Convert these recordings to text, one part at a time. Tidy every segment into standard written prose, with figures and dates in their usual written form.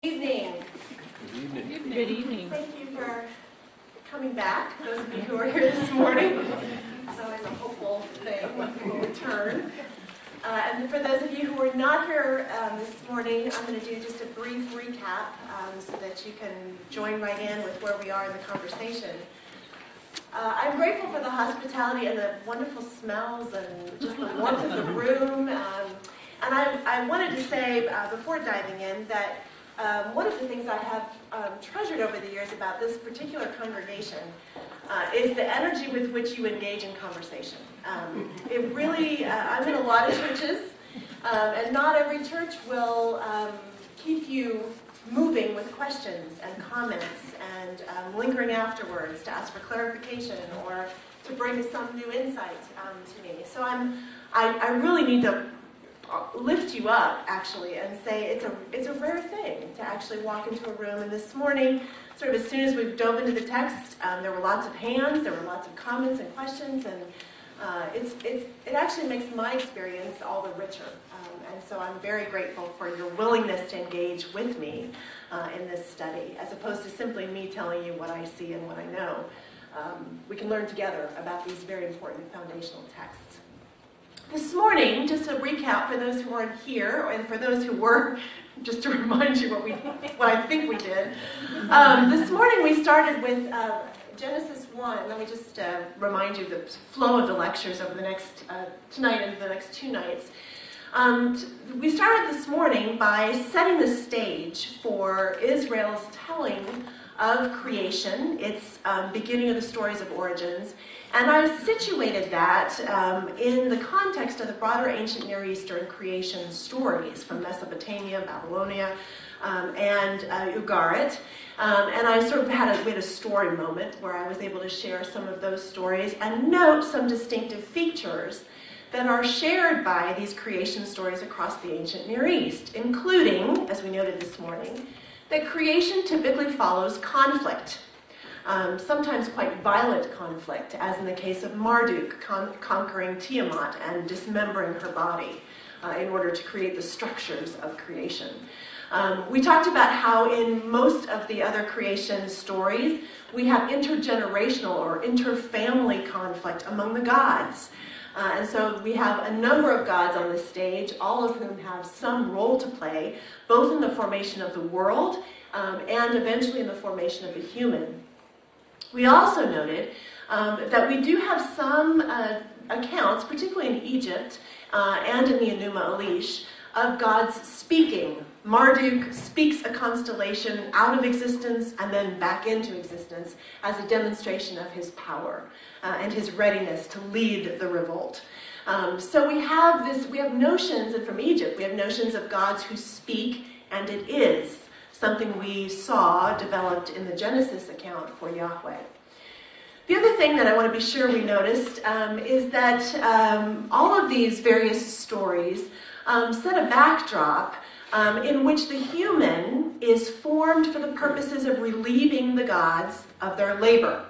Good evening. Good evening. Thank you for coming back, those of you who are here this morning. It's always a hopeful thing when people return. And for those of you who are not here this morning, I'm going to do just a brief recap so that you can join right in with where we are in the conversation. I'm grateful for the hospitality and the wonderful smells and just the warmth of the room. And I wanted to say, before diving in, that one of the things I have treasured over the years about this particular congregation is the energy with which you engage in conversation. It really, I'm in a lot of churches, and not every church will keep you moving with questions and comments and lingering afterwards to ask for clarification or to bring some new insight to me. So I really need to lift you up, actually, and say it's a rare thing to actually walk into a room. And this morning, sort of as soon as we dove into the text, there were lots of hands, there were lots of comments and questions, and it actually makes my experience all the richer. And so I'm very grateful for your willingness to engage with me in this study, as opposed to simply me telling you what I see and what I know. We can learn together about these very important foundational texts. This morning, just to recap for those who weren't here, and for those who were, just to remind you what I think we did. This morning we started with Genesis 1. Let me just remind you the flow of the lectures over the next tonight and the next two nights. We started this morning by setting the stage for Israel's telling of creation, its beginning of the stories of origins, and I've situated that in the context of the broader ancient Near Eastern creation stories from Mesopotamia, Babylonia, and Ugarit. And I sort of had a story moment where I was able to share some of those stories and note some distinctive features that are shared by these creation stories across the ancient Near East, including, as we noted this morning, that creation typically follows conflict. Sometimes quite violent conflict, as in the case of Marduk conquering Tiamat and dismembering her body in order to create the structures of creation. We talked about how in most of the other creation stories, we have intergenerational or interfamily conflict among the gods. And so we have a number of gods on this stage, all of whom have some role to play, both in the formation of the world and eventually in the formation of the human. We also noted that we do have some accounts, particularly in Egypt and in the Enuma Elish, of gods speaking. Marduk speaks a constellation out of existence and then back into existence as a demonstration of his power and his readiness to lead the revolt. So we have notions, and from Egypt, we have notions of gods who speak, and it is something we saw developed in the Genesis account for Yahweh. The other thing that I want to be sure we noticed is that all of these various stories set a backdrop in which the human is formed for the purposes of relieving the gods of their labor.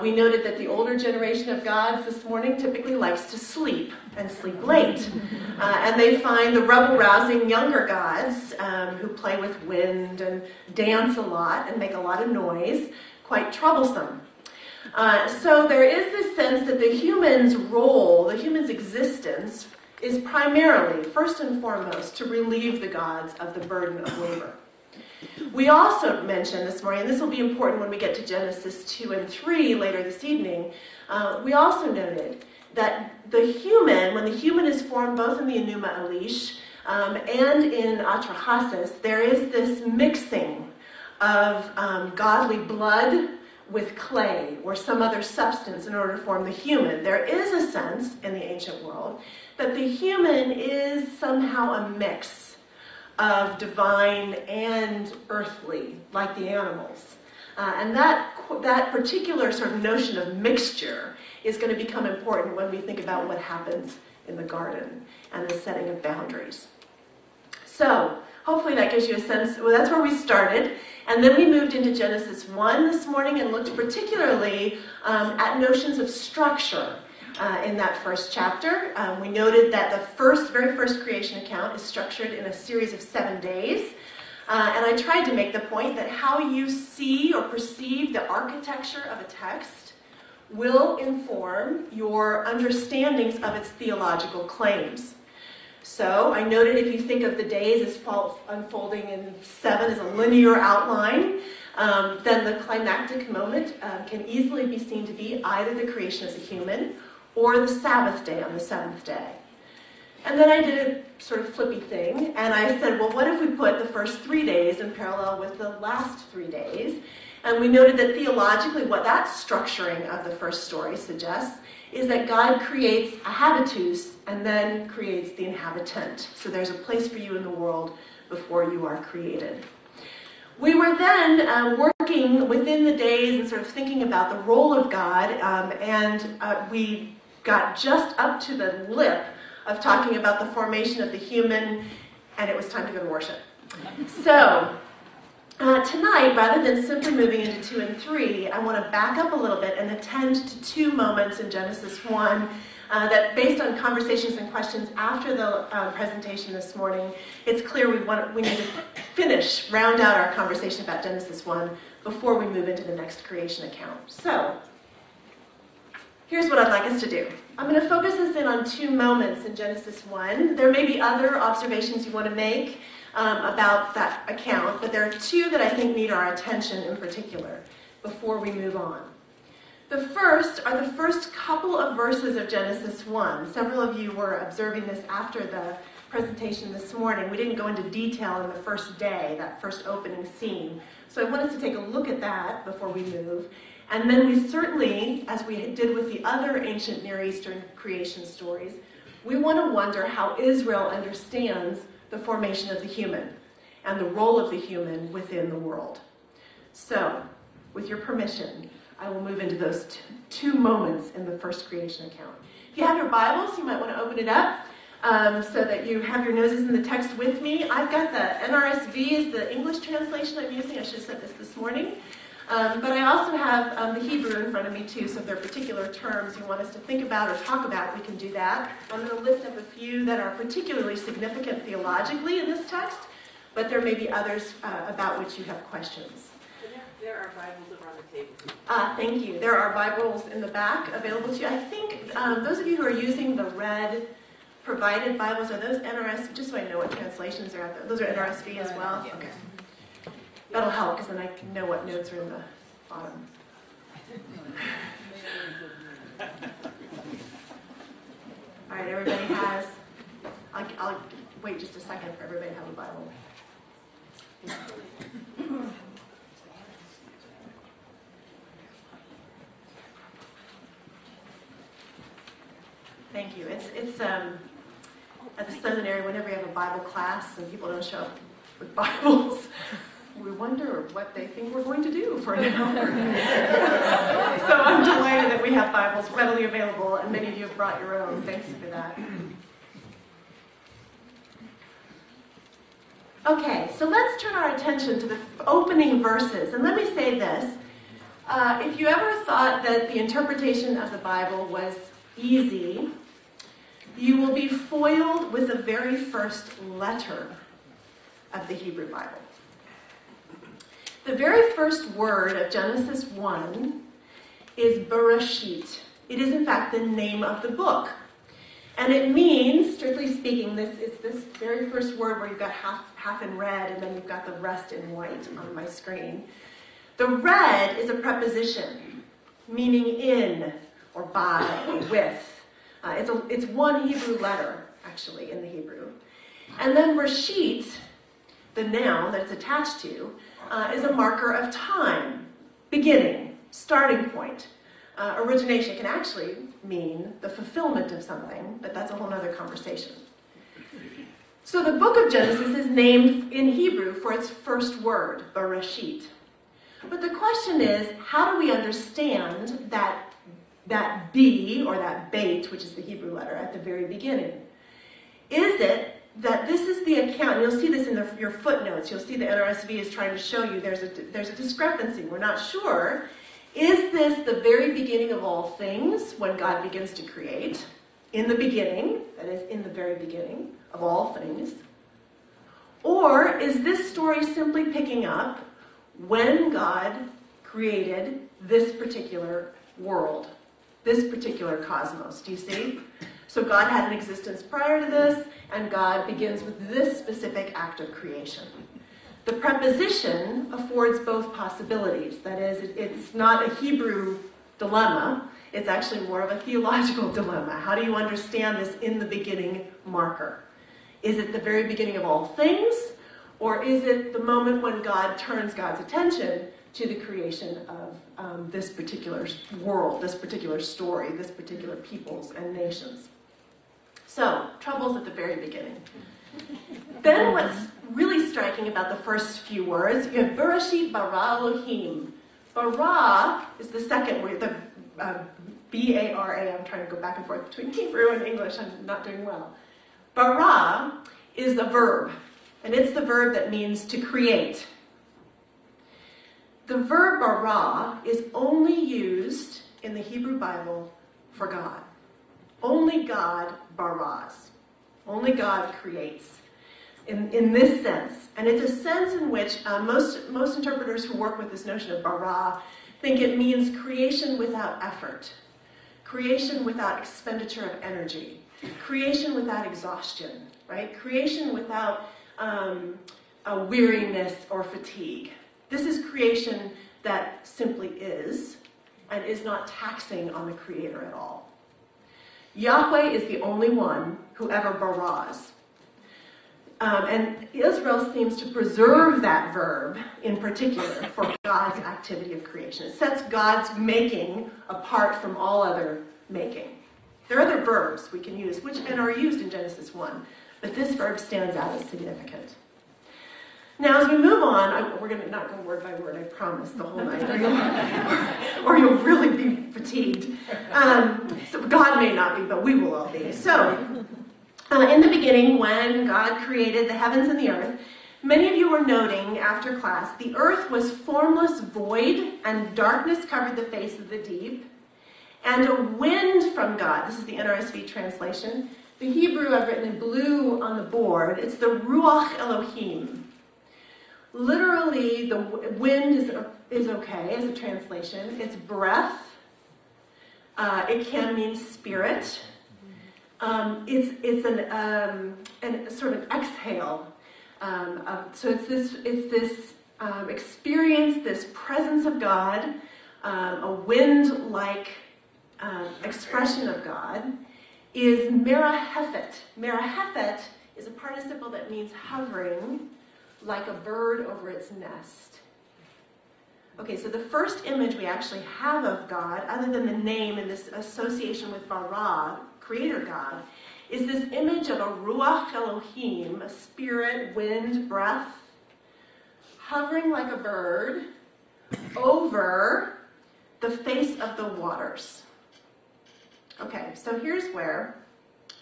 We noted that the older generation of gods this morning typically likes to sleep and sleep late. And they find the rebel-rousing younger gods who play with wind and dance a lot and make a lot of noise quite troublesome. So there is this sense that the human's role, the human's existence, is primarily, first and foremost, to relieve the gods of the burden of labor. We also mentioned this morning, and this will be important when we get to Genesis 2 and 3 later this evening, we also noted that the human, when the human is formed both in the Enuma Elish and in Atrahasis, there is this mixing of godly blood with clay or some other substance in order to form the human. There is a sense in the ancient world that the human is somehow a mix of divine and earthly, like the animals. And that particular sort of notion of mixture is going to become important when we think about what happens in the garden and the setting of boundaries. So, hopefully that gives you a sense. Well, that's where we started. And then we moved into Genesis 1 this morning and looked particularly at notions of structure in that first chapter. We noted that the very first creation account is structured in a series of 7 days. And I tried to make the point that how you see or perceive the architecture of a text will inform your understandings of its theological claims. So I noted if you think of the days as unfolding in 7 as a linear outline, then the climactic moment can easily be seen to be either the creation of the human or the Sabbath day on the 7th day. And then I did a sort of flippy thing, and I said, well, what if we put the first 3 days in parallel with the last 3 days? And we noted that theologically what that structuring of the first story suggests is that God creates a habitus and then creates the inhabitant. So there's a place for you in the world before you are created. We were then working within the days and sort of thinking about the role of God, and we got just up to the lip of talking about the formation of the human, and it was time to go to worship. So tonight, rather than simply moving into 2 and 3, I want to back up a little bit and attend to 2 moments in Genesis 1 that, based on conversations and questions after the presentation this morning, it's clear we need to round out our conversation about Genesis 1 before we move into the next creation account. So, here's what I'd like us to do. I'm going to focus us in on 2 moments in Genesis 1. There may be other observations you want to make about that account, but there are 2 that I think need our attention in particular before we move on. The first are the first couple of verses of Genesis 1. Several of you were observing this after the presentation this morning. We didn't go into detail in the first day, that first opening scene. So I want us to take a look at that before we move. And then we certainly, as we did with the other ancient Near Eastern creation stories, we want to wonder how Israel understands the formation of the human and the role of the human within the world. So, with your permission, I will move into those 2 moments in the first creation account. If you have your Bibles, you might want to open it up so that you have your noses in the text with me. I've got the NRSV is the English translation I'm using. I should have said this morning. But I also have the Hebrew in front of me too, so if there are particular terms you want us to think about or talk about, we can do that. I'm going to lift up a few that are particularly significant theologically in this text, but there may be others about which you have questions. There are Bibles over on the table. Thank you. There are Bibles in the back available to you. I think those of you who are using the red provided Bibles, are those NRSV? Just so I know what translations are out there. Those are NRSV as well? Yeah. Okay. That'll help because then I can know what notes are in the bottom. All right, everybody has. I'll wait just a second for everybody to have a Bible. Thank you. It's at the seminary, whenever you have a Bible class and people don't show up with Bibles, we wonder what they think we're going to do for an hour. So I'm delighted that we have Bibles readily available, and many of you have brought your own. Thank you for that. Okay, so let's turn our attention to the opening verses. And let me say this. If you ever thought that the interpretation of the Bible was easy, you will be foiled with the very first letter of the Hebrew Bible. The very first word of Genesis 1 is Bereshit. It is, in fact, the name of the book. And it means, strictly speaking, it's this very first word where you've got half in red and then you've got the rest in white on my screen. The red is a preposition, meaning in, or by, or with. It's one Hebrew letter, actually, in the Hebrew. And then Reshit, the noun that it's attached to, is a marker of time, beginning, starting point. Origination can actually mean the fulfillment of something, but that's a whole other conversation. So the book of Genesis is named in Hebrew for its first word, Bereshit. But the question is, how do we understand that B, or that bait, which is the Hebrew letter, at the very beginning? Is it that this is the account, and you'll see this in your footnotes, you'll see the NRSV is trying to show you there's a discrepancy. We're not sure. Is this the very beginning of all things when God begins to create? In the beginning, that is, in the very beginning of all things. Or is this story simply picking up when God created this particular world, this particular cosmos? Do you see? So God had an existence prior to this, and God begins with this specific act of creation. The preposition affords both possibilities. That is, it's not a Hebrew dilemma. It's actually more of a theological dilemma. How do you understand this in the beginning marker? Is it the very beginning of all things, or is it the moment when God turns God's attention to the creation of this particular world, this particular story, this particular peoples and nations? So, troubles at the very beginning. Then what's really striking about the first few words, you have Bereshit bara Elohim. Bara is the second word, the B-A-R-A. I'm trying to go back and forth between Hebrew and English. I'm not doing well. Bara is a verb, and it's the verb that means to create. The verb bara is only used in the Hebrew Bible for God. Only God baras. Only God creates in this sense. And it's a sense in which most interpreters who work with this notion of bara think it means creation without effort, creation without expenditure of energy, creation without exhaustion, right? Creation without a weariness or fatigue. This is creation that simply is and is not taxing on the Creator at all. Yahweh is the only one who ever baras. And Israel seems to preserve that verb in particular for God's activity of creation. It sets God's making apart from all other making. There are other verbs we can use, which are used in Genesis 1, but this verb stands out as significant. Now, as we move on, we're going to not go word by word, I promise, the whole night, or you'll really be fatigued. So God may not be, but we will all be. So, in the beginning, when God created the heavens and the earth, many of you were noting after class, the earth was formless void, and darkness covered the face of the deep, and a wind from God. This is the NRSV translation. The Hebrew I've written in blue on the board. It's the Ruach Elohim. Literally, the wind is okay as a translation. It's breath. It can mean spirit. It's an sort of exhale. So it's this experience, this presence of God, a wind-like expression of God, is merahefet. Merahefet is a participle that means hovering, like a bird over its nest. Okay, so the first image we actually have of God, other than the name and this association with bara, creator God, is this image of a ruach Elohim, a spirit, wind, breath, hovering like a bird over the face of the waters. Okay, so here's where,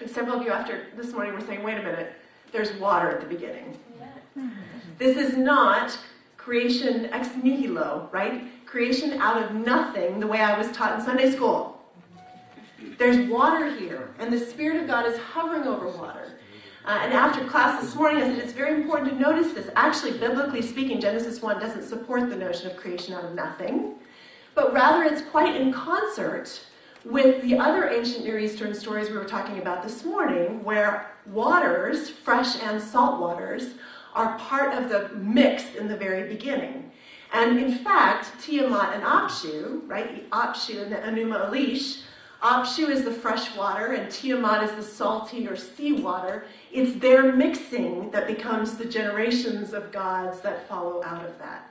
several of you after this morning were saying, wait a minute, there's water at the beginning. This is not creation ex nihilo, right? Creation out of nothing, the way I was taught in Sunday school. There's water here, and the Spirit of God is hovering over water. And after class this morning, I said it's very important to notice this. Actually, biblically speaking, Genesis 1 doesn't support the notion of creation out of nothing, but rather it's quite in concert with the other ancient Near Eastern stories we were talking about this morning, where waters, fresh and salt waters, are part of the mix in the very beginning. And in fact, Tiamat and Apshu, right? Apshu and the Enuma Elish, Apshu is the fresh water and Tiamat is the salty or sea water. It's their mixing that becomes the generations of gods that follow out of that.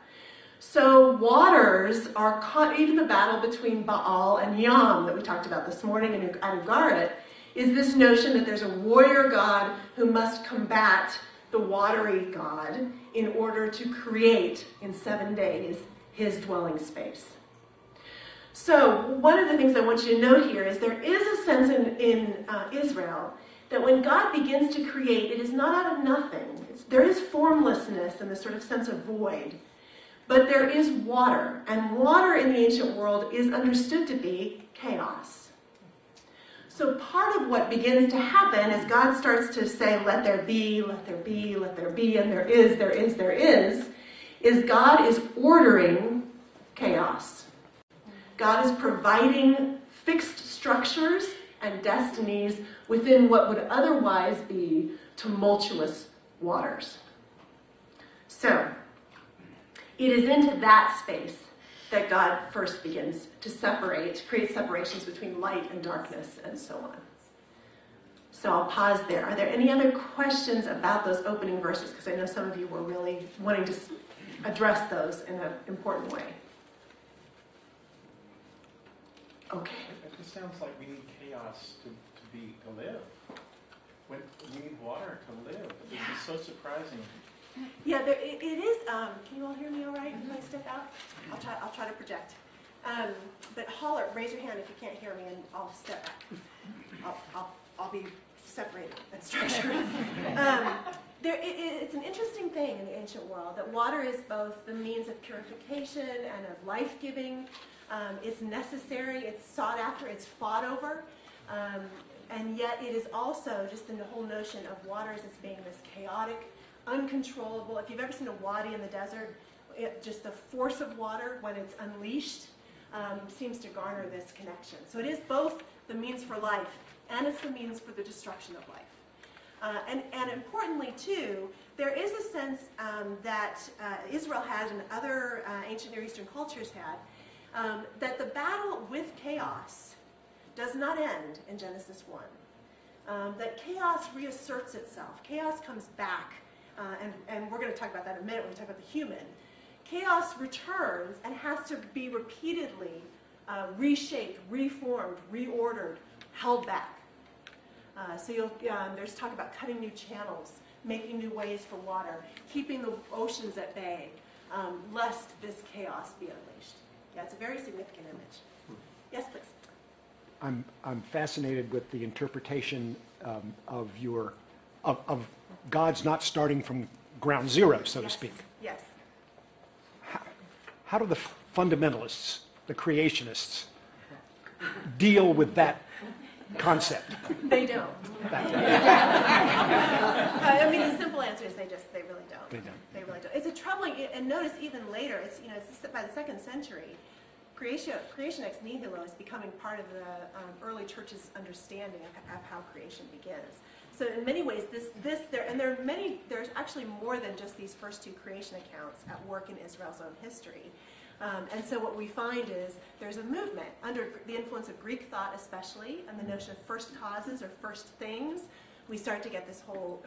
So waters are caught, even the battle between Baal and Yam that we talked about this morning in Ugarit, is this notion that there's a warrior god who must combat the watery God in order to create in 7 days his dwelling space. So one of the things I want you to note here is there is a sense in Israel that when God begins to create, it is not out of nothing. There is formlessness and this sort of sense of void. But there is water, and water in the ancient world is understood to be chaos. So part of what begins to happen as God starts to say, let there be, let there be, let there be, and there is God is ordering chaos. God is providing fixed structures and destinies within what would otherwise be tumultuous waters. So, it is into that space that God first begins to create separations between light and darkness and so on. So I'll pause there. Are there any other questions about those opening verses? Because I know some of you were really wanting to address those in an important way. Okay. It just sounds like we need chaos to live. We need water to live. This is so surprising. Yeah, it is. Can you all hear me all right if I step out? I'll try to project. But holler, raise your hand if you can't hear me, and I'll step back. I'll be separated and structured. It's an interesting thing in the ancient world that water is both the means of purification and of life-giving. It's necessary, it's sought after, it's fought over. And yet it is also just the whole notion of water as being this chaotic, uncontrollable. If you've ever seen a wadi in the desert, just the force of water when it's unleashed seems to garner this connection. So it is both the means for life and it's the means for the destruction of life. And importantly, too, there is a sense that Israel had and other ancient Near Eastern cultures had, that the battle with chaos does not end in Genesis 1. That chaos reasserts itself. Chaos comes back. And we're going to talk about that in a minute when we talk about the human. Chaos returns and has to be repeatedly reshaped, reformed, reordered, held back. So there's talk about cutting new channels, making new ways for water, keeping the oceans at bay, lest this chaos be unleashed. Yeah, it's a very significant image. Yes, please. I'm fascinated with the interpretation of God's not starting from ground zero, so to speak. Yes. How do the fundamentalists, the creationists, deal with that concept? They don't. I mean, the simple answer is they really don't. They really don't. It's a troubling, and notice even later, it's by the 2nd century, creation ex nihilo is becoming part of the early church's understanding of how creation begins. So in many ways, there's actually more than just these first two creation accounts at work in Israel's own history. And so what we find is there's a movement under the influence of Greek thought especially, and the notion of first causes or first things. We start to get this whole,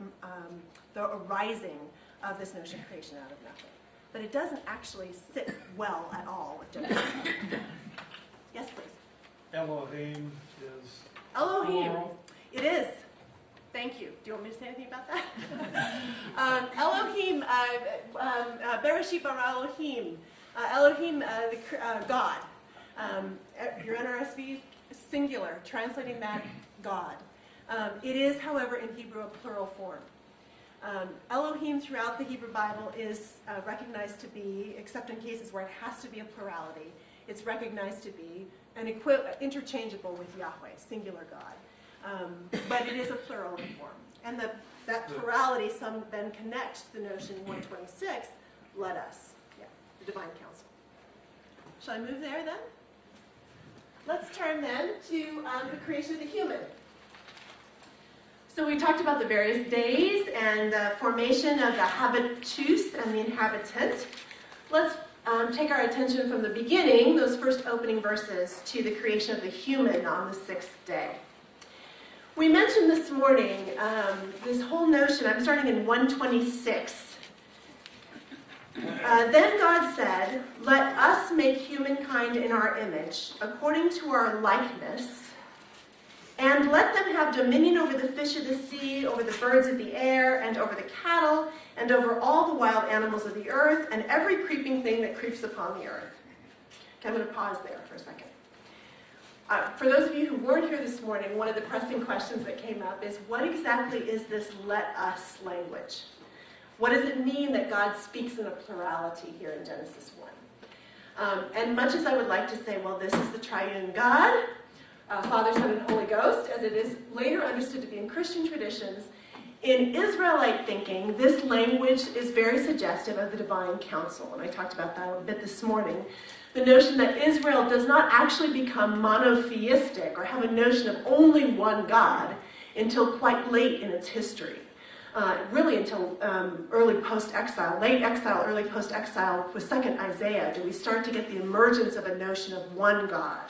the arising of this notion of creation out of nothing. But it doesn't actually sit well at all with Genesis. Yes, please. Elohim is Elohim. plural. It is. Thank you. Do you want me to say anything about that? Elohim, Bereshit bara Elohim. Elohim, God. Your NRSV, singular, translating that God. It is, however, in Hebrew a plural form. Elohim throughout the Hebrew Bible is recognized to be, except in cases where it has to be a plurality, it's recognized to be interchangeable with Yahweh, singular God. But it is a plural form. And that plurality then connects to the notion 126, let us, the divine counsel. Shall I move there then? Let's turn then to the creation of the human. So we talked about the various days and the formation of the habitus and the inhabitant. Let's take our attention from the beginning, those first opening verses, to the creation of the human on the 6th day. We mentioned this morning this whole notion, I'm starting in 126. Then God said, let us make humankind in our image, according to our likeness, and let them have dominion over the fish of the sea, over the birds of the air, and over the cattle, and over all the wild animals of the earth, and every creeping thing that creeps upon the earth. Okay, I'm going to pause there for a second. For those of you who weren't here this morning, one of the pressing questions that came up is, what exactly is this let us language? What does it mean that God speaks in a plurality here in Genesis 1? And much as I would like to say, well, this is the triune God, Father, Son, and Holy Ghost, as it is later understood to be in Christian traditions. In Israelite thinking, this language is very suggestive of the divine council, and I talked about that a bit this morning. The notion that Israel does not actually become monotheistic or have a notion of only one God until quite late in its history. Really until early post-exile, late exile, early post-exile, with 2nd Isaiah, do we start to get the emergence of a notion of one God.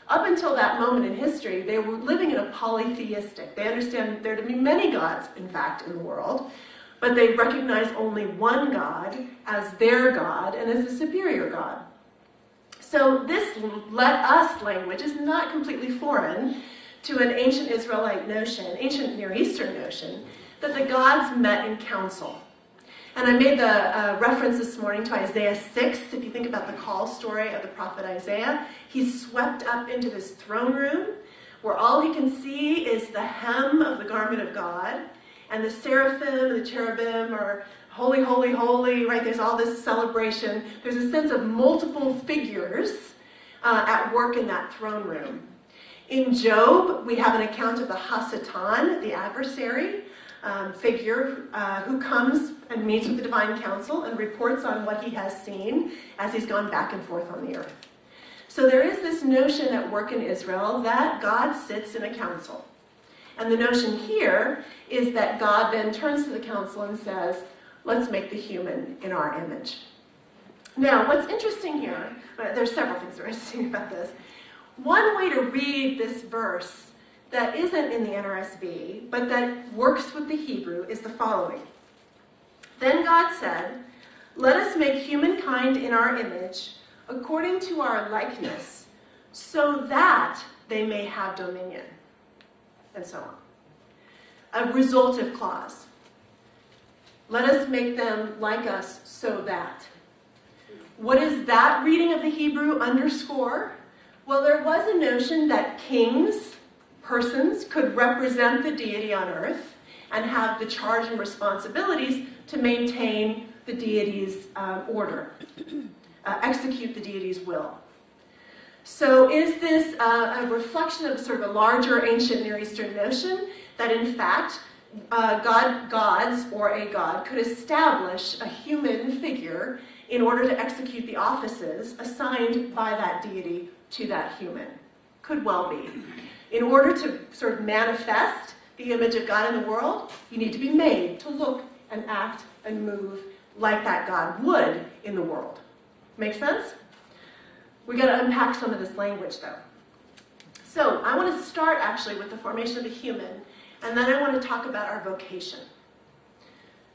Up until that moment in history, they were living in a polytheistic. They understand there to be many gods, in fact, in the world, but they recognize only one God as their God and as the superior God. So this let us language is not completely foreign to an ancient Israelite notion, ancient Near Eastern notion, that the gods met in council. And I made the reference this morning to Isaiah 6. If you think about the call story of the prophet Isaiah, he's swept up into this throne room where all he can see is the hem of the garment of God, and the seraphim and the cherubim are holy, holy, holy, right? There's all this celebration. There's a sense of multiple figures at work in that throne room. In Job, we have an account of the Hasatan, the adversary, figure who comes and meets with the divine council and reports on what he has seen as he's gone back and forth on the earth. So there is this notion at work in Israel that God sits in a council. And the notion here is that God then turns to the council and says, let's make the human in our image. Now, what's interesting here, there's several things that are interesting about this. One way to read this verse that isn't in the NRSV, but that works with the Hebrew, is the following. Then God said, let us make humankind in our image, according to our likeness, so that they may have dominion. And so on. A resultive clause. Let us make them like us so that. What does that reading of the Hebrew underscore? Well, there was a notion that kings, persons, could represent the deity on earth and have the charge and responsibilities to maintain the deity's order, execute the deity's will. So is this a reflection of sort of a larger ancient Near Eastern notion that in fact gods or a god could establish a human figure in order to execute the offices assigned by that deity to that human? Could well be. In order to sort of manifest the image of God in the world, you need to be made to look and act and move like that God would in the world. Make sense? We got to unpack some of this language, though. So I want to start actually with the formation of the human, and then I want to talk about our vocation.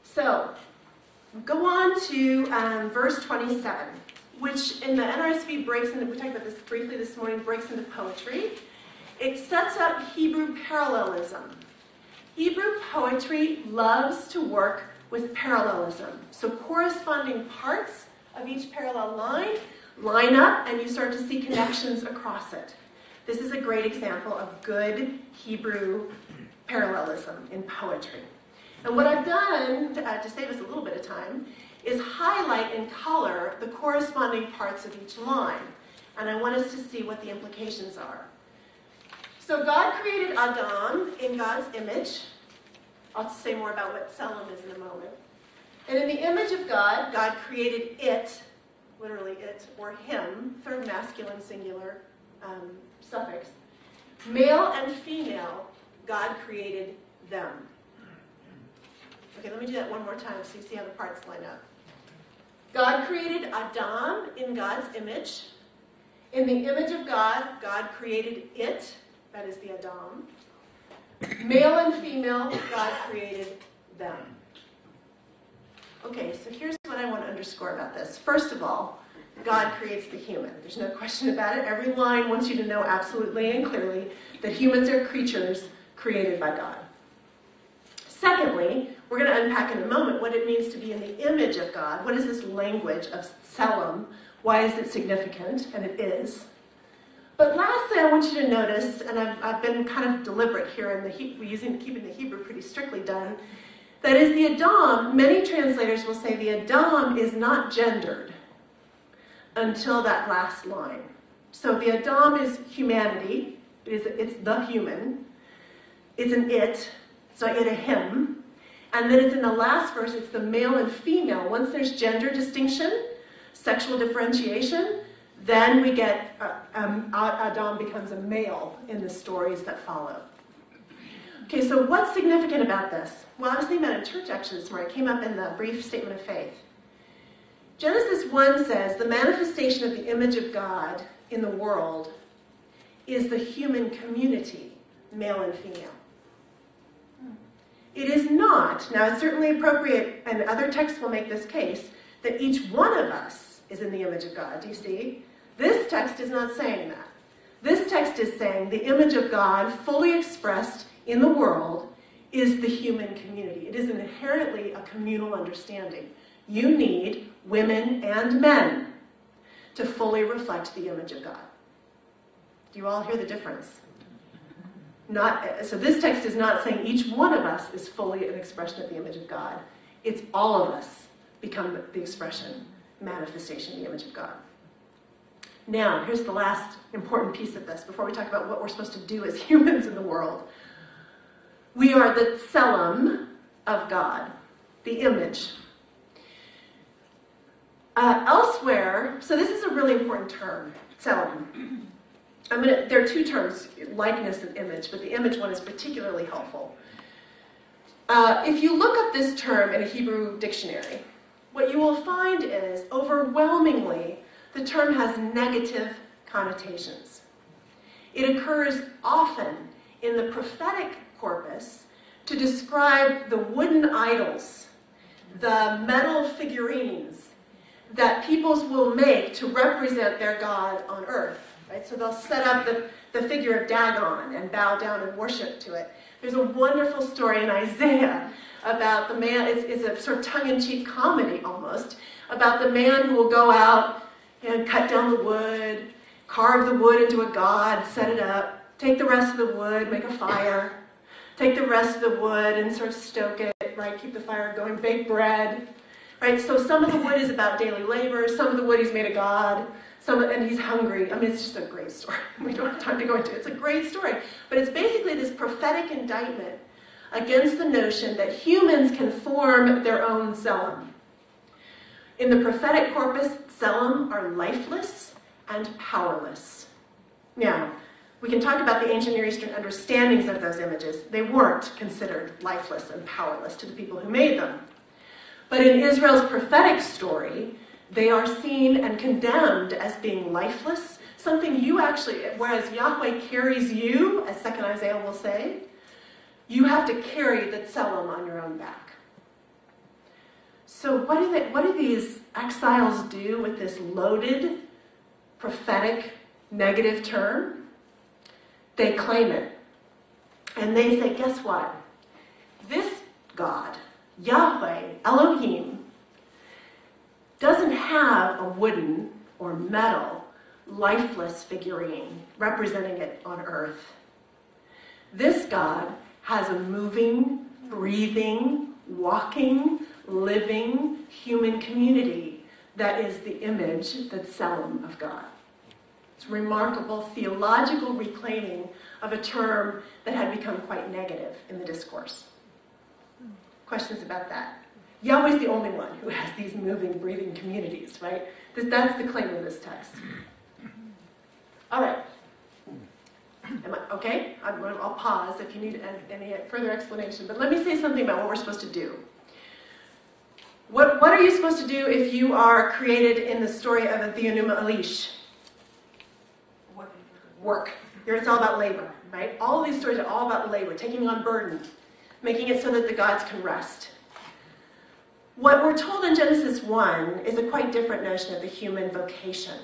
So go on to verse 27, which in the NRSV breaks into, we talked about this briefly this morning, breaks into poetry. It sets up Hebrew parallelism. Hebrew poetry loves to work with parallelism. So corresponding parts of each parallel line up, and you start to see connections across it. This is a great example of good Hebrew parallelism in poetry. And what I've done, to save us a little bit of time, is highlight in color the corresponding parts of each line. And I want us to see what the implications are. So God created Adam in God's image. I'll say more about what Selim is in a moment. And in the image of God, God created it, literally it, or him, third masculine singular suffix. Male and female, God created them. Okay, let me do that one more time so you see how the parts line up. God created Adam in God's image. In the image of God, God created it, that is the Adam. Male and female, God created them. Okay, so here's what I want to underscore about this. First of all, God creates the human. There's no question about it. Every line wants you to know absolutely and clearly that humans are creatures created by God. Secondly, we're going to unpack in a moment what it means to be in the image of God. What is this language of Selim? Why is it significant? And it is. But lastly, I want you to notice, and I've been kind of deliberate here in keeping the Hebrew pretty strictly done, that is the Adam, many translators will say the Adam is not gendered until that last line. So the Adam is humanity, It's the human. It's an it. It's not yet a him. And then it's in the last verse, it's the male and female. Once there's gender distinction, sexual differentiation, then we get Adam becomes a male in the stories that follow. Okay, so what's significant about this? Well, I was thinking about it in church actually this morning. It came up in the brief statement of faith. Genesis 1 says the manifestation of the image of God in the world is the human community, male and female. It is not, now it's certainly appropriate, and other texts will make this case, that each one of us is in the image of God. Do you see? This text is not saying that. This text is saying the image of God fully expressed in the world is the human community. It is inherently a communal understanding. You need women and men to fully reflect the image of God. Do you all hear the difference? So this text is not saying each one of us is fully an expression of the image of God. It's all of us become the expression, manifestation of the image of God. Now, here's the last important piece of this before we talk about what we're supposed to do as humans in the world. We are the tselem of God, the image. Elsewhere, so this is a really important term, tselem. There are two terms, likeness and image, but the image one is particularly helpful. If you look up this term in a Hebrew dictionary, what you will find is, overwhelmingly, the term has negative connotations. It occurs often in the prophetic corpus to describe the wooden idols, the metal figurines that peoples will make to represent their God on earth. Right? So they'll set up the figure of Dagon and bow down and worship to it. There's a wonderful story in Isaiah about the man, it's a sort of tongue-in-cheek comedy almost, about the man who will go out and cut down the wood, carve the wood into a god, set it up, take the rest of the wood, make a fire, take the rest of the wood and sort of stoke it, right? Keep the fire going, bake bread, right? So some of the wood is about daily labor, some of the wood he's made a god, and he's hungry. I mean, it's just a great story. We don't have time to go into it. It's a great story. But it's basically this prophetic indictment against the notion that humans can form their own tselem. In the prophetic corpus, tselem are lifeless and powerless. Now, we can talk about the ancient Near Eastern understandings of those images. They weren't considered lifeless and powerless to the people who made them. But in Israel's prophetic story, they are seen and condemned as being lifeless, something you actually, whereas Yahweh carries you, as 2nd Isaiah will say, you have to carry the tselem on your own back. So what do these exiles do with this loaded, prophetic, negative term? They claim it. And they say, guess what? This God, Yahweh, Elohim, doesn't have a wooden or metal, lifeless figurine representing it on earth. This God has a moving, breathing, walking, living human community that is the image, the tselem of God. It's a remarkable theological reclaiming of a term that had become quite negative in the discourse. Questions about that? Yahweh's the only one who has these moving, breathing communities, right? That's the claim of this text. All right. Okay? I'll pause if you need any further explanation. But let me say something about what we're supposed to do. What are you supposed to do if you are created in the story of the Enuma Elish? Work. Here it's all about labor, right? All of these stories are all about labor, taking on burden, making it so that the gods can rest. What we're told in Genesis 1 is a quite different notion of the human vocation.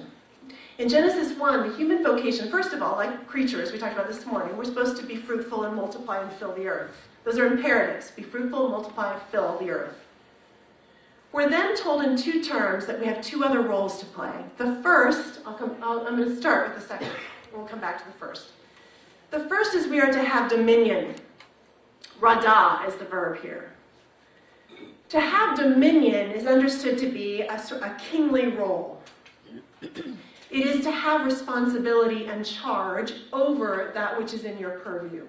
In Genesis 1, the human vocation, first of all, like creatures we talked about this morning, we're supposed to be fruitful and multiply and fill the earth. Those are imperatives. Be fruitful, multiply, fill the earth. We're then told in two terms that we have two other roles to play. The first, I'm going to start with the second, and we'll come back to the first. The first is we are to have dominion. Radah is the verb here. To have dominion is understood to be a kingly role. It is to have responsibility and charge over that which is in your purview.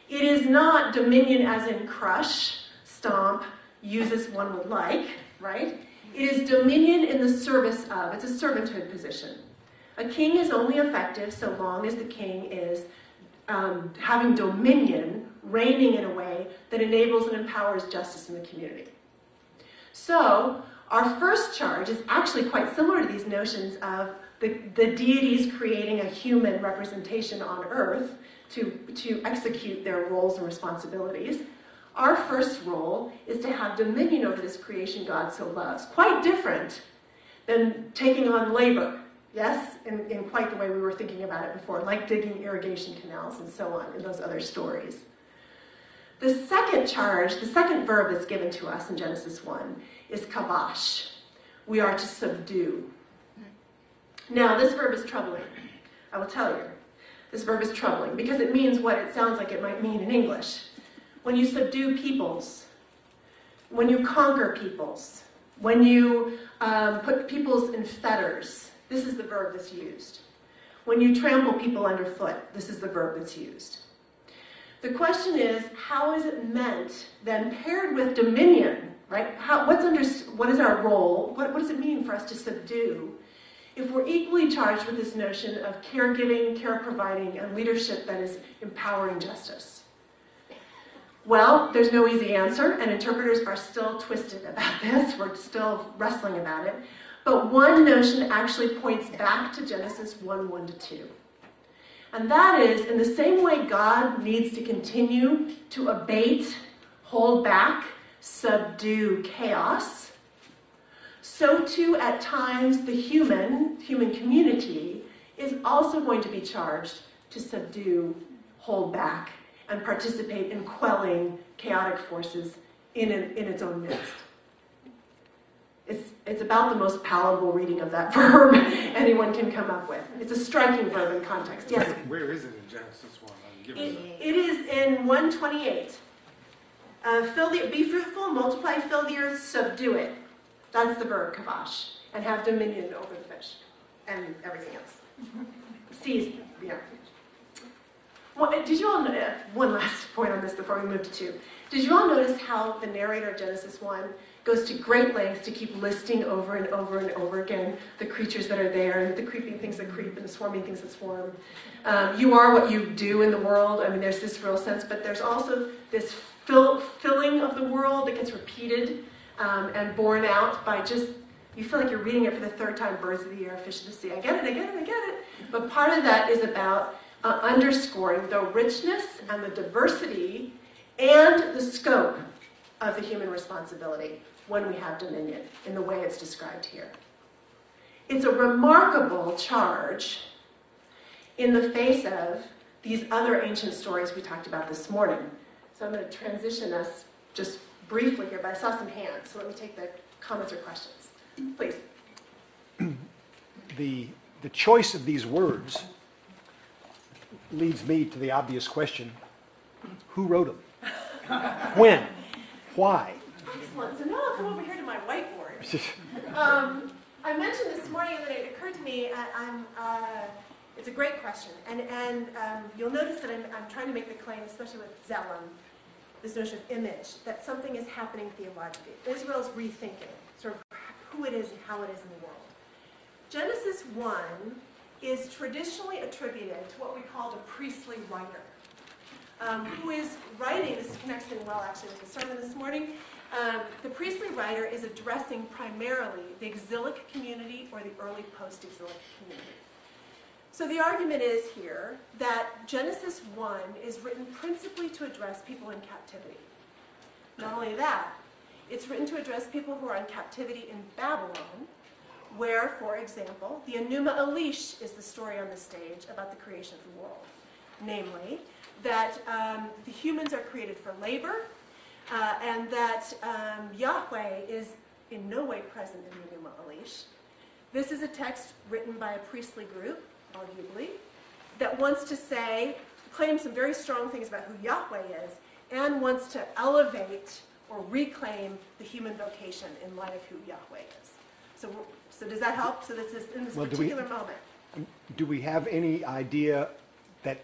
It is not dominion as in crush, stomp, use as one would like, right? It is dominion in the service of. It's a servanthood position. A king is only effective so long as the king is having dominion, reigning in a way that enables and empowers justice in the community. So, our first charge is actually quite similar to these notions of the deities creating a human representation on earth to execute their roles and responsibilities. Our first role is to have dominion over this creation God so loves. Quite different than taking on labor, yes, in quite the way we were thinking about it before, like digging irrigation canals and so on in those other stories. The second charge, the second verb that's given to us in Genesis 1 is kavash. We are to subdue. Now, this verb is troubling. I will tell you. This verb is troubling because it means what it sounds like it might mean in English. When you subdue peoples, when you conquer peoples, when you put peoples in fetters, this is the verb that's used. When you trample people underfoot, this is the verb that's used. The question is, how is it meant, then paired with dominion, right? What is our role? What does it mean for us to subdue if we're equally charged with this notion of caregiving, care providing, and leadership that is empowering justice? Well, there's no easy answer, and interpreters are still twisted about this. We're still wrestling about it. But one notion actually points back to Genesis 1:1-2. And that is, in the same way God needs to continue to abate, hold back, subdue chaos, so too at times the human community is also going to be charged to subdue, hold back, and participate in quelling chaotic forces in its own midst. It's about the most palatable reading of that verb anyone can come up with. It's a striking verb in context. Yes? Where is it in Genesis 1? It is in 1:28. Be fruitful, multiply, fill the earth, subdue it. That's the verb, kavash. And have dominion over the fish and everything else. Seize, yeah. Well, did you all know, one last point on this before we move to 2. Did you all notice how the narrator of Genesis 1 goes to great lengths to keep listing over and over and over again the creatures that are there, and the creeping things that creep, and the swarming things that swarm. You are what you do in the world. I mean, there's this real sense, but there's also this filling of the world that gets repeated and borne out by just, you feel like you're reading it for the third time, birds of the air, fish of the sea. I get it. But part of that is about underscoring the richness and the diversity and the scope of the human responsibility when we have dominion, in the way it's described here. It's a remarkable charge in the face of these other ancient stories we talked about this morning. So I'm going to transition us just briefly here, but I saw some hands, so let me take the comments or questions. Please. The choice of these words leads me to the obvious question: who wrote them? When? Why? Excellent. So now I'll come over here to my whiteboard. I mentioned this morning that it occurred to me, it's a great question, and you'll notice that I'm trying to make the claim, especially with Zelem, this notion of image, that something is happening theologically. Israel's rethinking sort of who it is and how it is in the world. Genesis 1 is traditionally attributed to what we called a priestly writer, who is writing, this connects in well actually with the sermon this morning. The priestly writer is addressing primarily the exilic community or the early post-exilic community. So the argument is here that Genesis 1 is written principally to address people in captivity. Not only that, it's written to address people who are in captivity in Babylon, where, for example, the Enuma Elish is the story on the stage about the creation of the world. Namely, that the humans are created for labor, and that Yahweh is in no way present in the Enuma Elish. This is a text written by a priestly group, arguably, that wants to claim some very strong things about who Yahweh is, and wants to elevate or reclaim the human vocation in light of who Yahweh is. So So does that help? So this is in this Well, particular moment. Do we have any idea that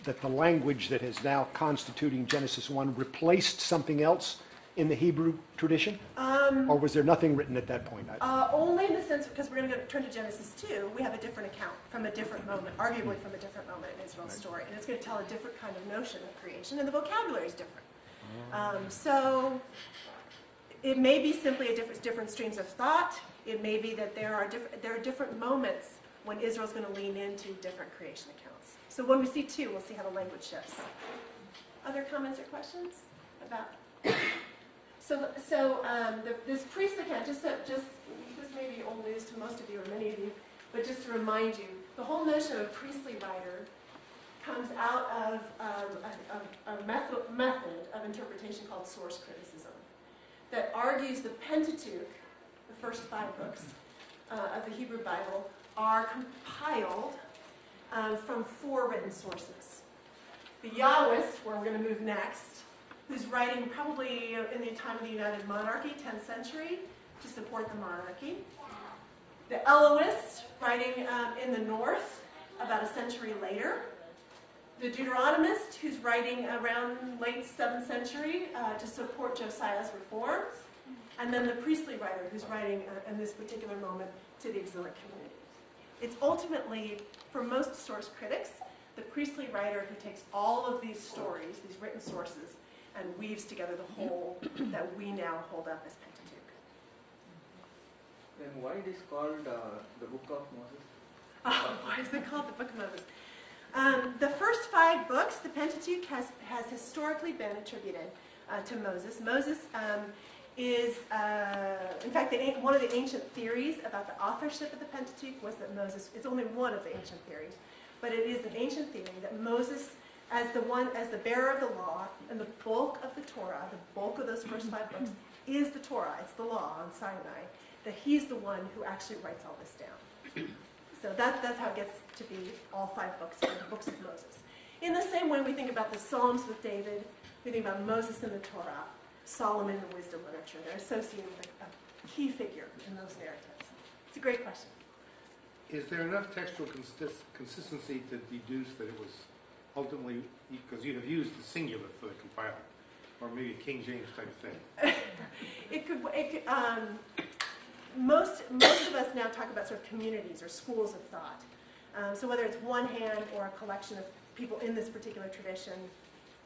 the language that is now constituting Genesis 1 replaced something else in the Hebrew tradition? Or was there nothing written at that point? Only in the sense, because we're going to turn to Genesis 2, we have a different account from a different moment, arguably from a different moment in Israel's story. And it's going to tell a different kind of notion of creation, and the vocabulary is different. So it may be simply a different streams of thought. It may be that there are different moments when Israel's going to lean into different creation accounts. So when we see 2, we'll see how the language shifts. Other comments or questions about? This priestly account, this may be old news to most of you or many of you, but just to remind you, the whole notion of a priestly writer comes out of a method of interpretation called source criticism that argues the Pentateuch, the first 5 books of the Hebrew Bible, are compiled from 4 written sources. The Yahwist, where we're going to move next, who's writing probably in the time of the United Monarchy, 10th century, to support the monarchy. The Elohist, writing in the north, about a century later. The Deuteronomist, who's writing around late 7th century to support Josiah's reforms. And then the priestly writer, who's writing in this particular moment to the exilic community. It's ultimately, for most source critics, the priestly writer who takes all of these stories, these written sources, and weaves together the whole that we now hold up as Pentateuch. Then why it is called the Book of Moses? Why is it called the Book of Moses? The first 5 books, the Pentateuch, has historically been attributed to Moses. Moses is, in fact, one of the ancient theories about the authorship of the Pentateuch was that Moses, it's only one of the ancient theories, but it is an ancient theory that Moses, as the bearer of the law, and the bulk of the Torah, the bulk of those first 5 books, is the Torah, it's the law on Sinai, that he's the one who actually writes all this down. So that's how it gets to be all 5 books, the books of Moses. In the same way we think about the Psalms with David, we think about Moses and the Torah, Solomon and wisdom literature. They're associated with a key figure in those narratives. It's a great question. Is there enough textual consistency to deduce that it was ultimately, because you have used the singular for the compiler, or maybe a King James type of thing? It could most of us now talk about sort of communities or schools of thought. So whether it's one hand or a collection of people in this particular tradition,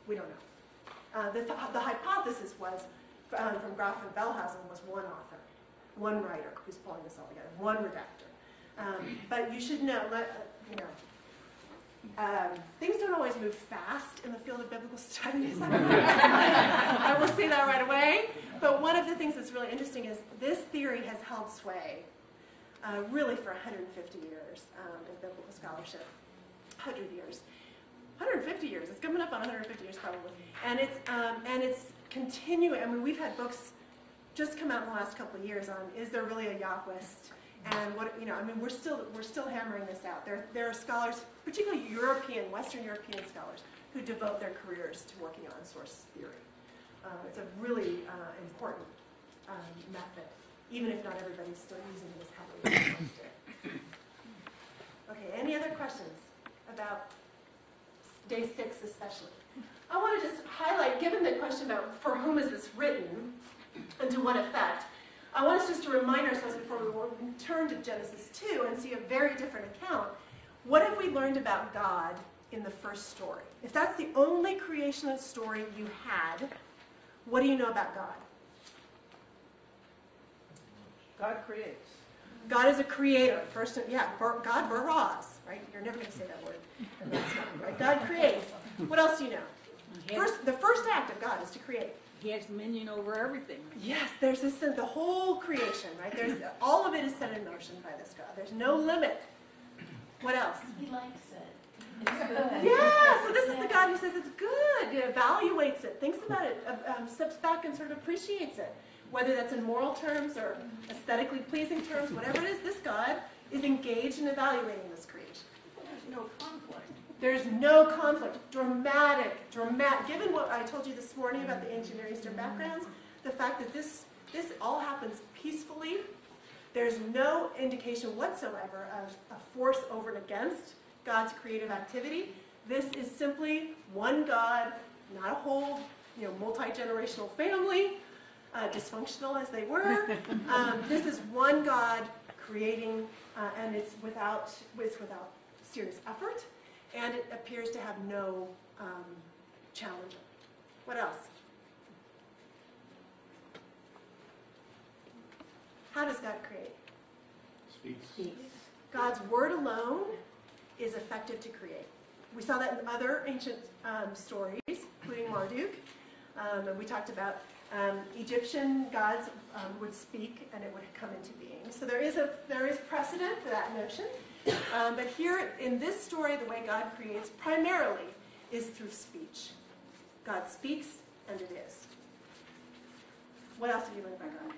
we don't know. The hypothesis was, from Graf and Bellhausen, was one author, one writer who's pulling this all together, one redactor. But you should know, things don't always move fast in the field of biblical studies. I will say that right away. But one of the things that's really interesting is this theory has held sway really for 150 years in biblical scholarship. 100 years. 150 years. It's coming up on 150 years probably. And it's continuing. I mean, we've had books just come out in the last couple of years on, is there really a Yahwist? And we're still hammering this out. There are scholars, particularly Western European scholars, who devote their careers to working on source theory. It's a really important method, even if not everybody's still using it as heavily as most do. Okay, any other questions about day 6 especially? I want to just highlight, given the question about for whom is this written and to what effect, I want us just to remind ourselves before we turn to Genesis 2 and see a very different account. What have we learned about God in the first story? If that's the only creationist story you had, what do you know about God? God creates. God is a creator. First, God baras, right? You're never going to say that word. And that's not, right? God creates. What else do you know? The first act of God is to create. He has dominion over everything. Yes, there's the whole creation, right? All of it is set in motion by this God. There's no limit. What else? He likes it. It's good. Yeah, so this is the God who says it's good, evaluates it, thinks about it, steps back and sort of appreciates it. Whether that's in moral terms or aesthetically pleasing terms, whatever it is, this God is engaged in evaluating this creation. There's no conflict. There's no conflict. Dramatic. Given what I told you this morning about the ancient Near Eastern backgrounds, the fact that this all happens peacefully, There's no indication whatsoever of a force over and against God's creative activity. This is simply one God, not a whole, multi-generational family, dysfunctional as they were. This is one God creating, and it's without serious effort, and it appears to have no challenger. What else? How does God create? Speaks. God's word alone is effective to create. We saw that in other ancient stories, including Marduk. And we talked about Egyptian gods would speak and it would come into being. So there is precedent for that notion. But here in this story, the way God creates primarily is through speech. God speaks and it is. What else have you learned about God?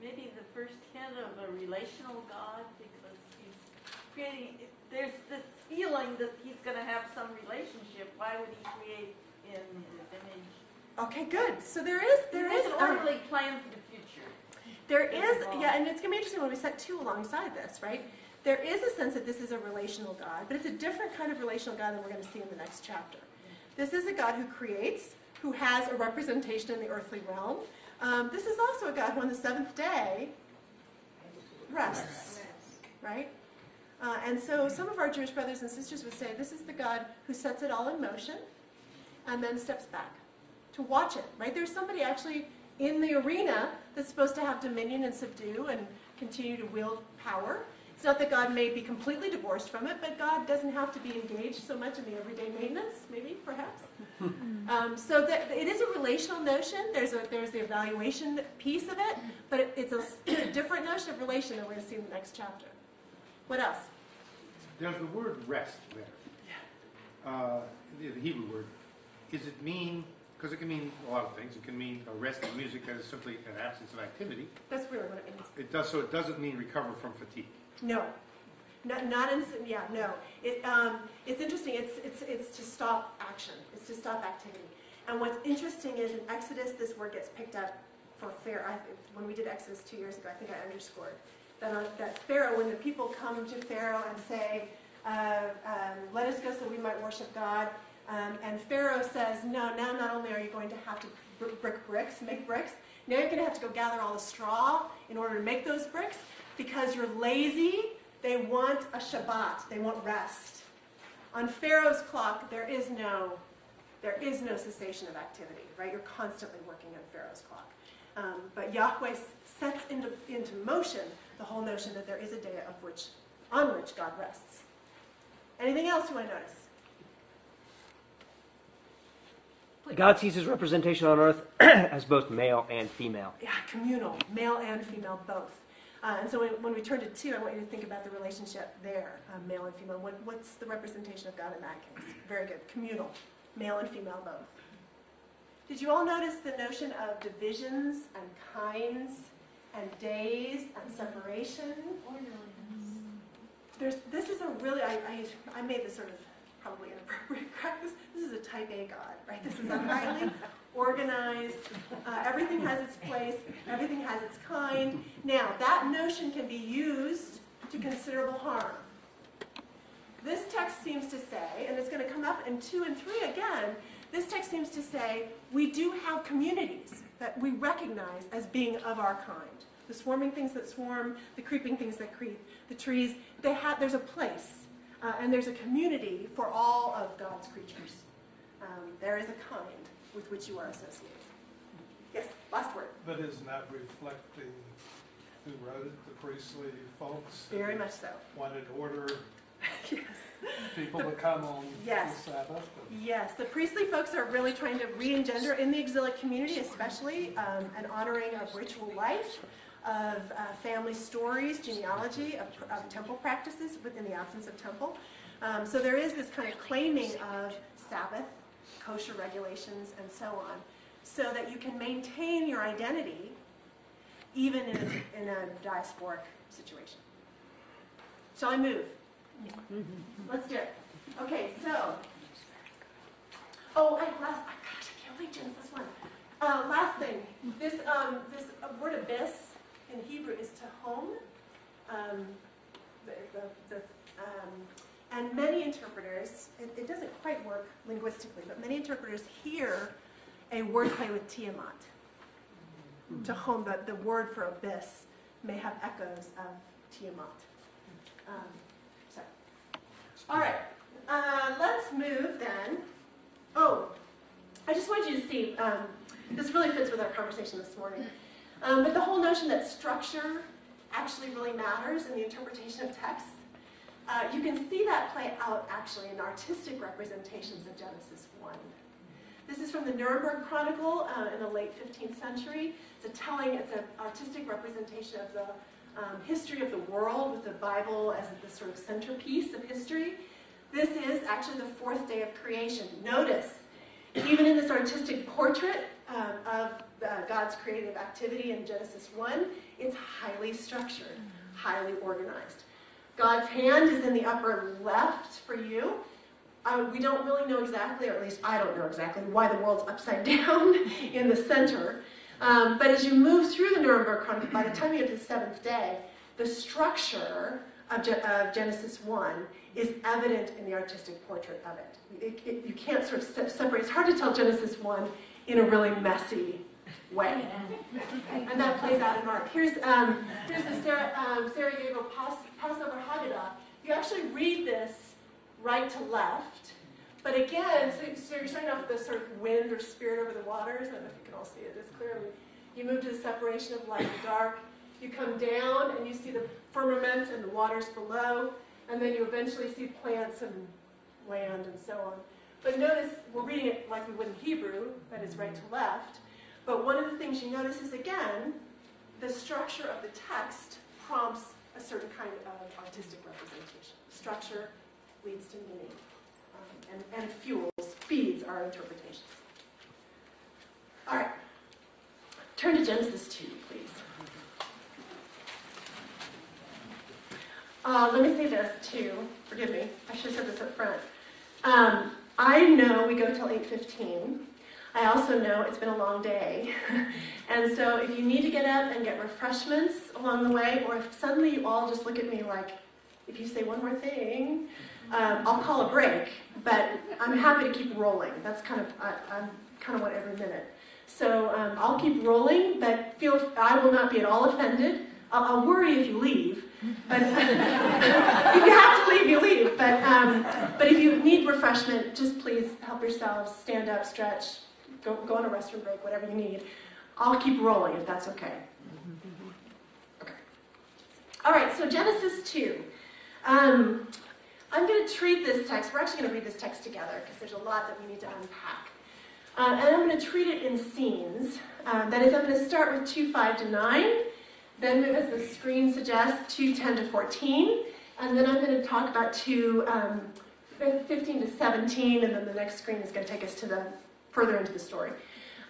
Maybe the first hint of a relational God, because he's creating, there's this feeling that he's going to have some relationship. Why would he create in his image? Okay, good. So there is an orderly plan for the future. There is, yeah, and it's going to be interesting when we set two alongside this, right? There is a sense that this is a relational God, but it's a different kind of relational God than we're going to see in the next chapter. This is a God who creates, who has a representation in the earthly realm. This is also a God who on the seventh day rests, right? And so some of our Jewish brothers and sisters would say this is the God who sets it all in motion and then steps back to watch it, right? There's somebody actually in the arena that's supposed to have dominion and subdue and continue to wield power. It's not that God may be completely divorced from it, but God doesn't have to be engaged so much in the everyday maintenance, maybe, perhaps. So that it is a relational notion. There's the evaluation piece of it, but it's a different notion of relation that we're going to see in the next chapter. What else? There's the word rest there. The Hebrew word. Does it mean, because it can mean a lot of things. It can mean a rest in music that is simply an absence of activity. That's really what it means. It does, so it doesn't mean recover from fatigue. No. No. It's interesting. It's to stop action. It's to stop activity. And what's interesting is in Exodus, this word gets picked up for Pharaoh. When we did Exodus 2 years ago, I think I underscored that Pharaoh, when the people come to Pharaoh and say, let us go so we might worship God, and Pharaoh says, no, now not only are you going to have to make bricks, now you're going to have to go gather all the straw in order to make those bricks, because you're lazy. They want a Shabbat. They want rest. On Pharaoh's clock, there is no cessation of activity, right? You're constantly working on Pharaoh's clock. But Yahweh sets into motion the whole notion that there is a day on which God rests. Anything else you want to notice? God sees his representation on earth as both male and female. Yeah, communal, male and female both. And so when we turn to 2, I want you to think about the relationship there, male and female. What's the representation of God in that case? Very good. Communal, male and female both. Did you all notice the notion of divisions and kinds and days and separation? This is a really, I made this sort of probably inappropriate practice. This is a type A God, right? This is a highly organized, everything has its place, everything has its kind. Now, that notion can be used to considerable harm. This text seems to say, and it's going to come up in 2 and 3 again, this text seems to say we do have communities that we recognize as being of our kind. The swarming things that swarm, the creeping things that creep, the trees, there's a place, and there's a community for all of God's creatures. There is a kind with which you are associated. Yes, last word. But isn't that reflecting who wrote it, the priestly folks? Very much so. Wanted order. Yes. People to come on the Sabbath. Yes, the priestly folks are really trying to re-engender in the exilic community, especially an honoring of ritual life, of family stories, genealogy, of temple practices within the absence of temple. So there is this kind of claiming of Sabbath, kosher regulations, and so on, so that you can maintain your identity even in a diasporic situation. Shall I move? Let's do it. Okay, so. I can't believe Genesis 1. Last thing, this word abyss in Hebrew is tahom. And many interpreters, it doesn't quite work linguistically, but many interpreters hear a wordplay with tiamat. Tahom, the word for abyss, may have echoes of tiamat. All right, let's move then. Oh, I just want you to see, this really fits with our conversation this morning, but the whole notion that structure actually really matters in the interpretation of text. You can see that play out actually in artistic representations of Genesis 1. This is from the Nuremberg Chronicle in the late 15th century. It's an artistic representation of the history of the world with the Bible as the sort of centerpiece of history. This is actually the fourth day of creation. Notice, even in this artistic portrait of God's creative activity in Genesis 1, it's highly structured, highly organized. God's hand is in the upper left for you. We don't really know exactly, or at least I don't know exactly, why the world's upside down in the center. But as you move through the Nuremberg Chronicle, by the time you get to the seventh day, the structure of Genesis 1 is evident in the artistic portrait of it. You can't sort of separate. It's hard to tell Genesis 1 in a really messy way. And that plays out in art. Here's the Sarajevo Passover Haggadah. You actually read this right to left. But again, so you're starting off with this sort of wind or spirit over the waters. I don't know if you can all see it as clearly. You move to the separation of light and dark. You come down and you see the firmament and the waters below. And then you eventually see plants and land and so on. But notice, we're reading it like we would in Hebrew, that is right to left. But one of the things you notice is, again, the structure of the text prompts a certain kind of artistic representation. Structure leads to meaning, and feeds our interpretations. All right. Turn to Genesis 2, please. Let me say this, too. Forgive me. I should have said this up front. I know we go till 8:15. I also know it's been a long day. And so if you need to get up and get refreshments along the way, or if suddenly you all just look at me like, if you say one more thing, I'll call a break. But I'm happy to keep rolling. That's I kind of want every minute. So I'll keep rolling, but I will not be at all offended. I'll worry if you leave. But if you have to leave, you leave. But if you need refreshment, just please help yourselves. Stand up, stretch, go on a restroom break, whatever you need. I'll keep rolling if that's okay. Okay. All right, so Genesis 2. I'm going to treat this text, we're actually going to read this text together because there's a lot that we need to unpack. And I'm going to treat it in scenes. That is, I'm going to start with 2:5 to 9. Then, as the screen suggests, 2:10 to 14. And then I'm going to talk about 2:15 to 17. And then the next screen is going to take us to further into the story.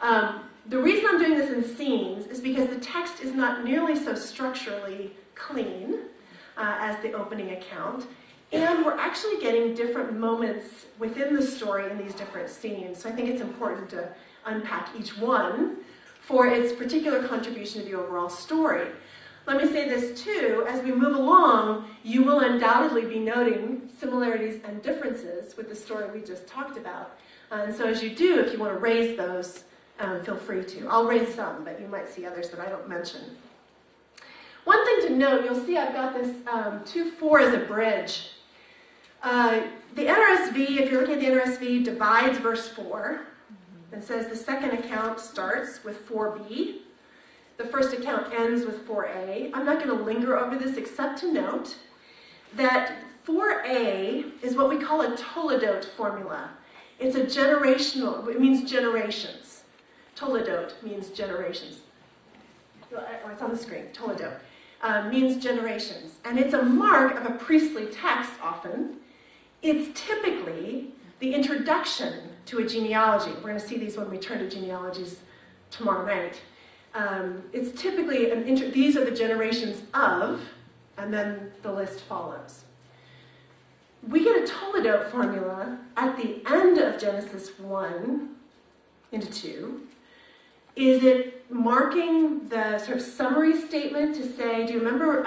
The reason I'm doing this in scenes is because the text is not nearly so structurally clean as the opening account. And we're actually getting different moments within the story in these different scenes. So I think it's important to unpack each one for its particular contribution to the overall story. Let me say this too, as we move along, you will undoubtedly be noting similarities and differences with the story we just talked about. And so as you do, if you want to raise those, feel free to. I'll raise some, but you might see others that I don't mention. One thing to note, you'll see I've got this 2:4 as a bridge. The NRSV, if you're looking at the NRSV, divides verse 4 and says the second account starts with 4b. The first account ends with 4a. I'm not going to linger over this except to note that 4a is what we call a toledot formula. It's a generational, it means generations. Toledot means generations. Oh, it's on the screen, toledot. Means generations. And it's a mark of a priestly text often. It's typically the introduction to a genealogy. We're going to see these when we turn to genealogies tomorrow night. It's typically, these are the generations of, and then the list follows. We get a toledot formula at the end of Genesis 1 into 2. Is it marking the sort of summary statement to say, do you remember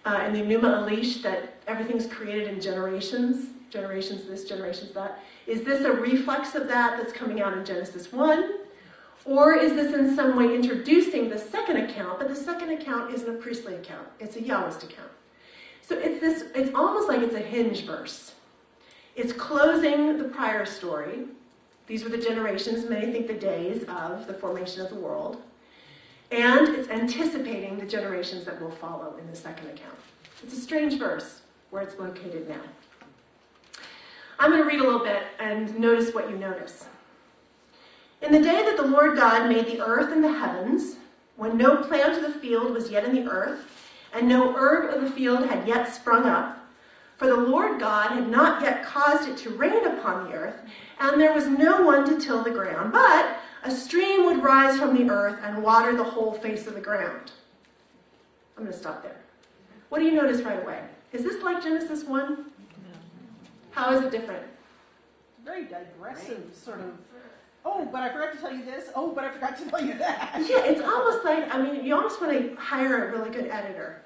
in the Pneuma Elish that everything's created in generations? Generations this, generations that. Is this a reflex of that that's coming out in Genesis 1? Or is this in some way introducing the second account, but the second account isn't a priestly account, it's a Yahwist account. So it's almost like it's a hinge verse. It's closing the prior story. These were the generations, many think the days of the formation of the world. And it's anticipating the generations that will follow in the second account. It's a strange verse where it's located now. I'm going to read a little bit and notice what you notice. In the day that the Lord God made the earth and the heavens, when no plant of the field was yet in the earth, and no herb of the field had yet sprung up, for the Lord God had not yet caused it to rain upon the earth, and there was no one to till the ground, but a stream would rise from the earth and water the whole face of the ground. I'm going to stop there. What do you notice right away? Is this like Genesis 1? How is it different? Very digressive, sort of. Oh, but I forgot to tell you this. Oh, but I forgot to tell you that. Yeah, it's almost like, you almost want to hire a really good editor.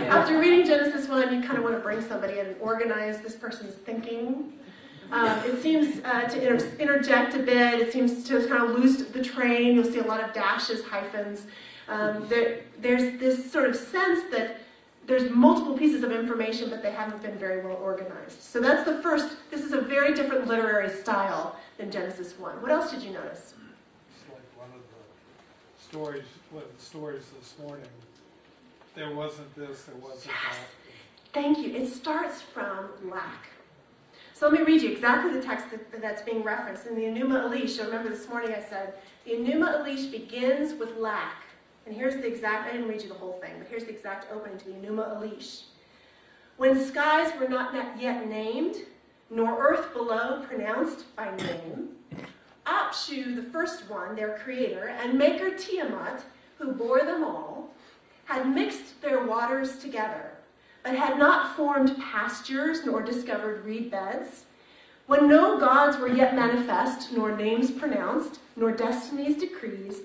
After reading Genesis 1, you kind of want to bring somebody in and organize this person's thinking. It seems to interject a bit. It seems to kind of lose the train. You'll see a lot of dashes, hyphens. There's this sort of sense that there's multiple pieces of information, but they haven't been very well organized. So that's the first. This is a very different literary style than Genesis 1. What else did you notice? It's like one of the stories this morning. There wasn't this, there wasn't that. Thank you. It starts from lack. So let me read you exactly the text that's being referenced. In the Pneuma Elish, remember this morning I said, the Pneuma Elish begins with lack. And here's the exact, I didn't read you the whole thing, but here's the exact opening to the Pneuma Elish. When skies were not yet named, nor earth below pronounced by name, Apshu, the first one, their creator, and maker Tiamat, who bore them all, had mixed their waters together, but had not formed pastures nor discovered reed beds, when no gods were yet manifest, nor names pronounced, nor destinies decreed,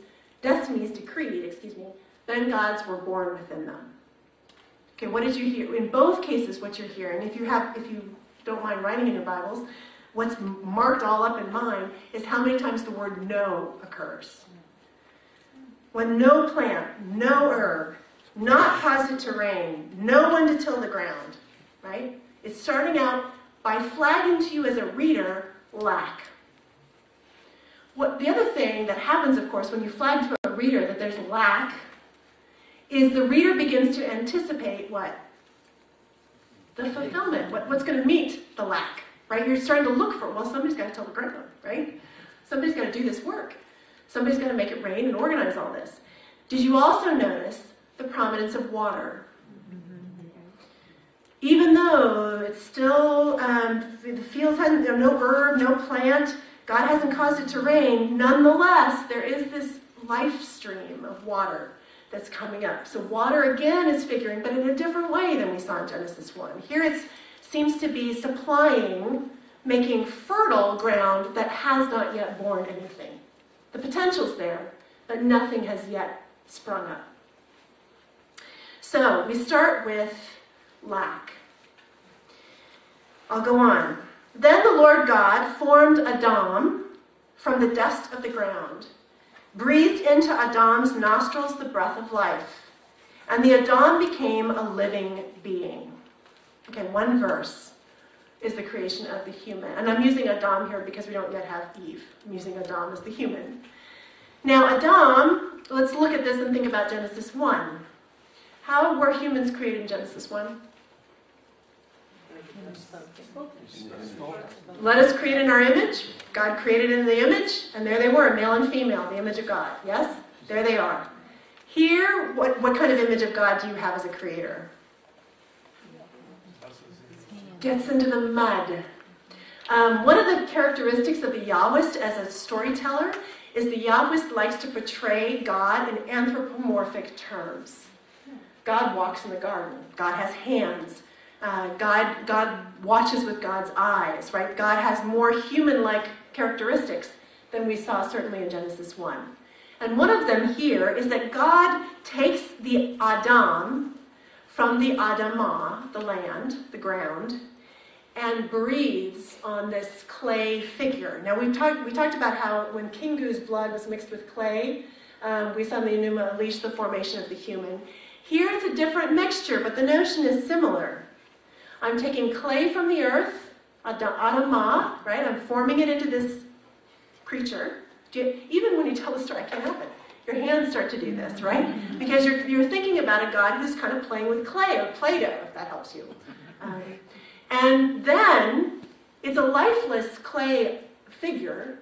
then gods were born within them. Okay, what did you hear? In both cases, what you're hearing, if you don't mind writing in your Bibles, what's marked all up in mine is how many times the word no occurs. When no plant, no herb, not caused it to rain, no one to till the ground, right? It's starting out by flagging to you as a reader, lack. The other thing that happens, of course, when you flag to a reader that there's lack, is the reader begins to anticipate what? The fulfillment, what's going to meet the lack, right? You're starting to look for, well, somebody's got to till the ground, right? Somebody's got to do this work. Somebody's got to make it rain and organize all this. Did you also notice the prominence of water? Even though it's still, the fields had no herb, no plant, God hasn't caused it to rain, nonetheless, there is this life stream of water that's coming up. So water, again, is figuring, but in a different way than we saw in Genesis 1. Here it seems to be supplying, making fertile ground that has not yet borne anything. The potential's there, but nothing has yet sprung up. So we start with lack. I'll go on. Then the Lord God formed Adam from the dust of the ground, breathed into Adam's nostrils the breath of life, and the Adam became a living being. Okay, one verse is the creation of the human. And I'm using Adam here because we don't yet have Eve. I'm using Adam as the human. Now, Adam, let's look at this and think about Genesis 1. How were humans created in Genesis 1? Let us create in our image. God created in the image, and there they were, male and female, the image of God. Yes? There they are. Here, what kind of image of God do you have as a creator? Gets into the mud. One of the characteristics of the Yahwist as a storyteller is the Yahwist likes to portray God in anthropomorphic terms. God walks in the garden. God has hands. God watches with God's eyes, right? God has more human-like characteristics than we saw certainly in Genesis 1. And one of them here is that God takes the Adam from the Adamah, the land, the ground, and breathes on this clay figure. Now we talked about how when Kingu's blood was mixed with clay, we saw in the Enuma Elish the formation of the human. Here it's a different mixture, but the notion is similar. I'm taking clay from the earth, Adamah, right? I'm forming it into this creature. Even when you tell the story, I can't help it. Your hands start to do this, right? Because you're thinking about a God who's kind of playing with clay, or Play-Doh, if that helps you. And then it's a lifeless clay figure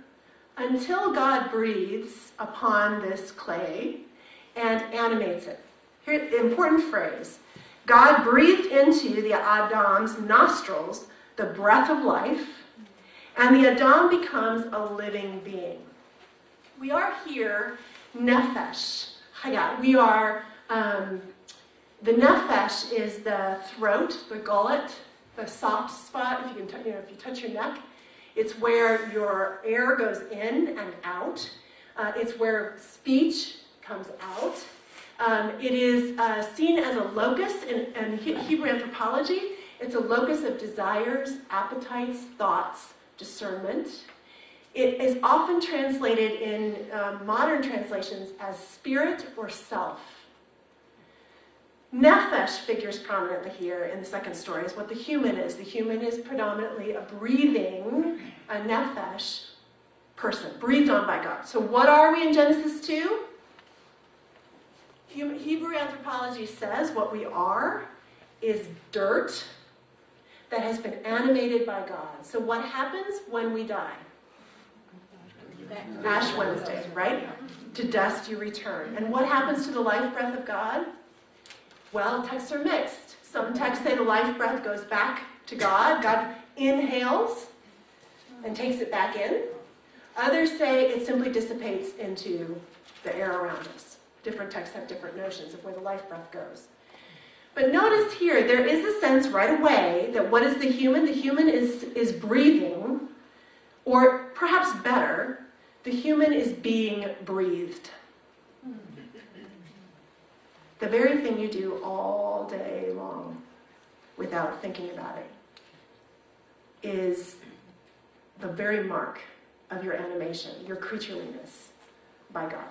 until God breathes upon this clay and animates it. Here, important phrase. God breathed into the Adam's nostrils the breath of life, and the Adam becomes a living being. We are here, nefesh, chaya. We are, the nefesh is the throat, the gullet, the soft spot. If you touch your neck, it's where your air goes in and out. It's where speech comes out. It is seen as a locus in Hebrew anthropology. It's a locus of desires, appetites, thoughts, discernment. It is often translated in modern translations as spirit or self. Nefesh figures prominently here in the second story is what the human is. The human is predominantly a breathing, a nefesh person, breathed on by God. So what are we in Genesis 2? Hebrew anthropology says what we are is dirt that has been animated by God. So what happens when we die? Ash Wednesday, right? To dust you return. And what happens to the life breath of God? Well, texts are mixed. Some texts say the life breath goes back to God. God inhales and takes it back in. Others say it simply dissipates into the air around us. Different texts have different notions of where the life breath goes. But notice here, there is a sense right away that what is the human? The human is breathing, or perhaps better, the human is being breathed. The very thing you do all day long without thinking about it is the very mark of your animation, your creatureliness by God.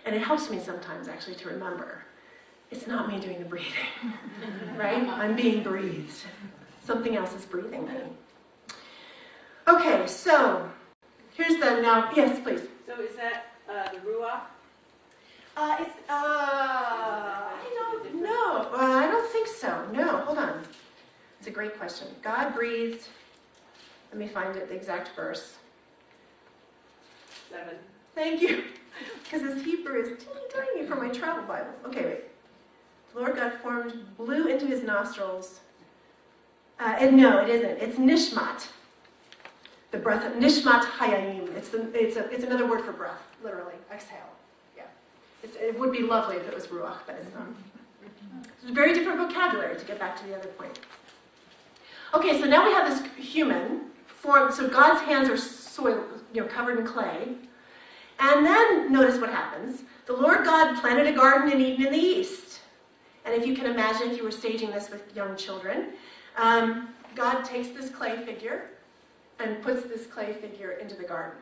And it helps me sometimes actually to remember, it's not me doing the breathing, right? I'm being breathed. Something else is breathing me. Okay, so here's the now, yes, please. So is that the Ruach? I don't know. I don't think so. No, hold on. It's a great question. God breathed. Let me find it, the exact verse. 7. Thank you. Because this Hebrew is teeny tiny for my travel Bible. Okay, wait. The Lord God blew into his nostrils. And no, it isn't. It's nishmat. The breath of nishmat hayayim. It's another word for breath, literally. Exhale. Yeah. It would be lovely if it was ruach, but it's not. It's a very different vocabulary to get back to the other point. Okay, so now we have this human form. So God's hands are soil, covered in clay. And then notice what happens. The Lord God planted a garden in Eden in the east. And if you can imagine, if you were staging this with young children, God takes this clay figure and puts this clay figure into the garden.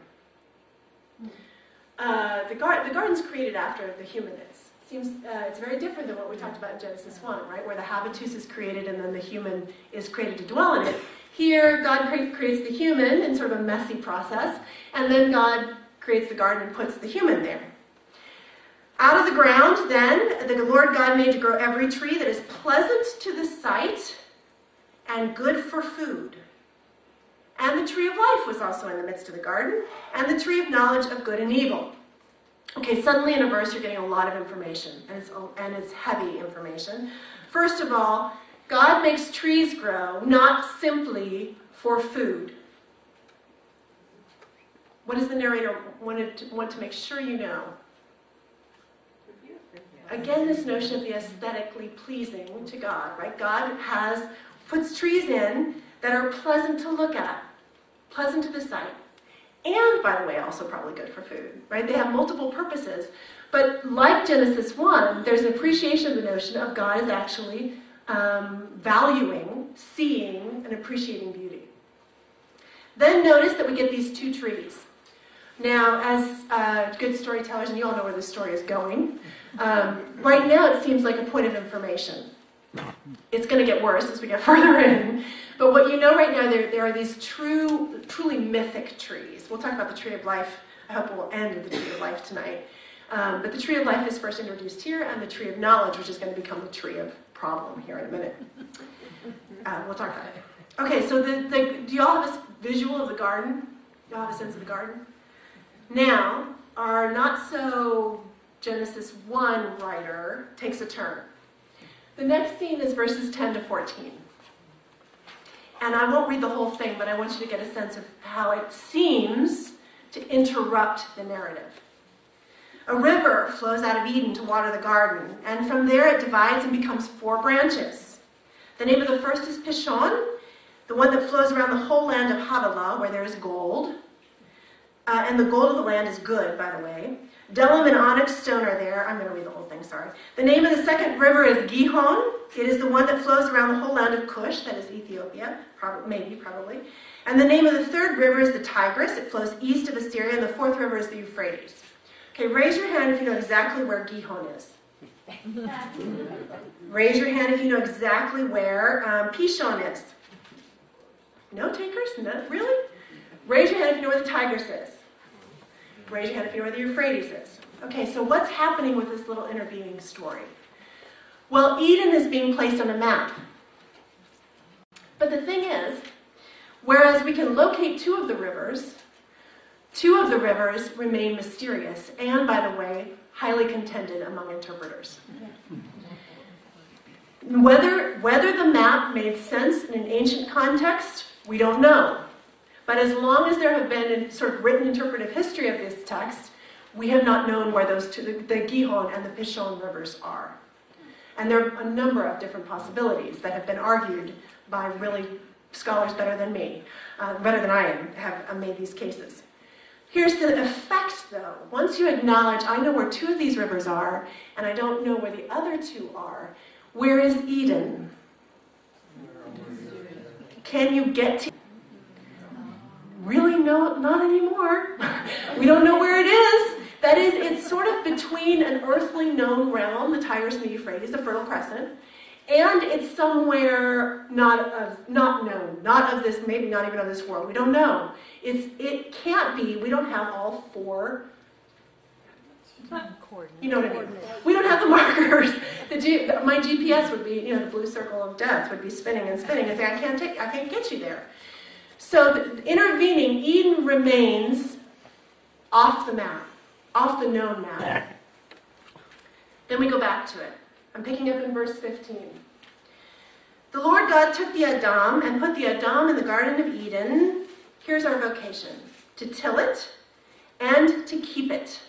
The garden's created after the human is. It's very different than what we talked about in Genesis 1, right? Where the habitus is created and then the human is created to dwell in it. Here, God creates the human in sort of a messy process, and then God creates the garden and puts the human there. Out of the ground, then, the Lord God made to grow every tree that is pleasant to the sight and good for food. And the tree of life was also in the midst of the garden, and the tree of knowledge of good and evil. Okay, suddenly in a verse you're getting a lot of information, and it's heavy information. First of all, God makes trees grow not simply for food. What does the narrator want to make sure you know? Again, this notion of the aesthetically pleasing to God, right? God puts trees in that are pleasant to look at, pleasant to the sight, and, by the way, also probably good for food, right? They have multiple purposes. But like Genesis 1, there's an appreciation of the notion of God is actually valuing, seeing, and appreciating beauty. Then notice that we get these two trees. Now, as good storytellers, and you all know where this story is going, right now it seems like a point of information. It's going to get worse as we get further in. But what you know right now, there are these truly mythic trees. We'll talk about the tree of life. I hope we'll end with the tree of life tonight. But the tree of life is first introduced here, and the tree of knowledge, which is going to become the tree of problem here in a minute. We'll talk about it. Okay, so do you all have a visual of the garden? Do you all have a sense of the garden? Now, our not-so Genesis 1 writer takes a turn. The next scene is verses 10 to 14. And I won't read the whole thing, but I want you to get a sense of how it seems to interrupt the narrative. A river flows out of Eden to water the garden, and from there it divides and becomes 4 branches. The name of the first is Pishon, the one that flows around the whole land of Havilah, where there is gold. And the gold of the land is good, by the way. Bdellium and onyx stone are there. I'm going to read the whole thing, sorry. The name of the second river is Gihon. It is the one that flows around the whole land of Cush, that is Ethiopia, probably. And the name of the third river is the Tigris. It flows east of Assyria, and the fourth river is the Euphrates. Okay, raise your hand if you know exactly where Gihon is. Raise your hand if you know exactly where Pishon is. No takers? No, really? Raise your hand if you know where the Tigris is. Raise your hand if you know where the Euphrates is. Okay, so what's happening with this little intervening story? Well, Eden is being placed on a map. But the thing is, whereas we can locate two of the rivers remain mysterious and, by the way, highly contended among interpreters. Whether the map made sense in an ancient context, we don't know. But as long as there have been a sort of written interpretive history of this text, we have not known where those two, the Gihon and the Pishon rivers are. And there are a number of different possibilities that have been argued by really scholars better than me, better than I am, have made these cases. Here's the effect, though. Once you acknowledge, I know where 2 of these rivers are, and I don't know where the other 2 are, where is Eden? Can you get to Really, no, not anymore. We don't know where it is. That is, it's sort of between an earthly known realm, the Tigris and the Euphrates, the Fertile Crescent, and it's somewhere not known, not of this, maybe not even of this world. We don't know. It can't be. We don't have all 4. You know what I mean? We don't have the markers. My GPS would be, the blue circle of death would be spinning and spinning and saying, I can't get you there. So the intervening, Eden remains off the map, off the known map. Then we go back to it. I'm picking up in verse 15. The Lord God took the Adam and put the Adam in the Garden of Eden. Here's our vocation: to till it and to keep it.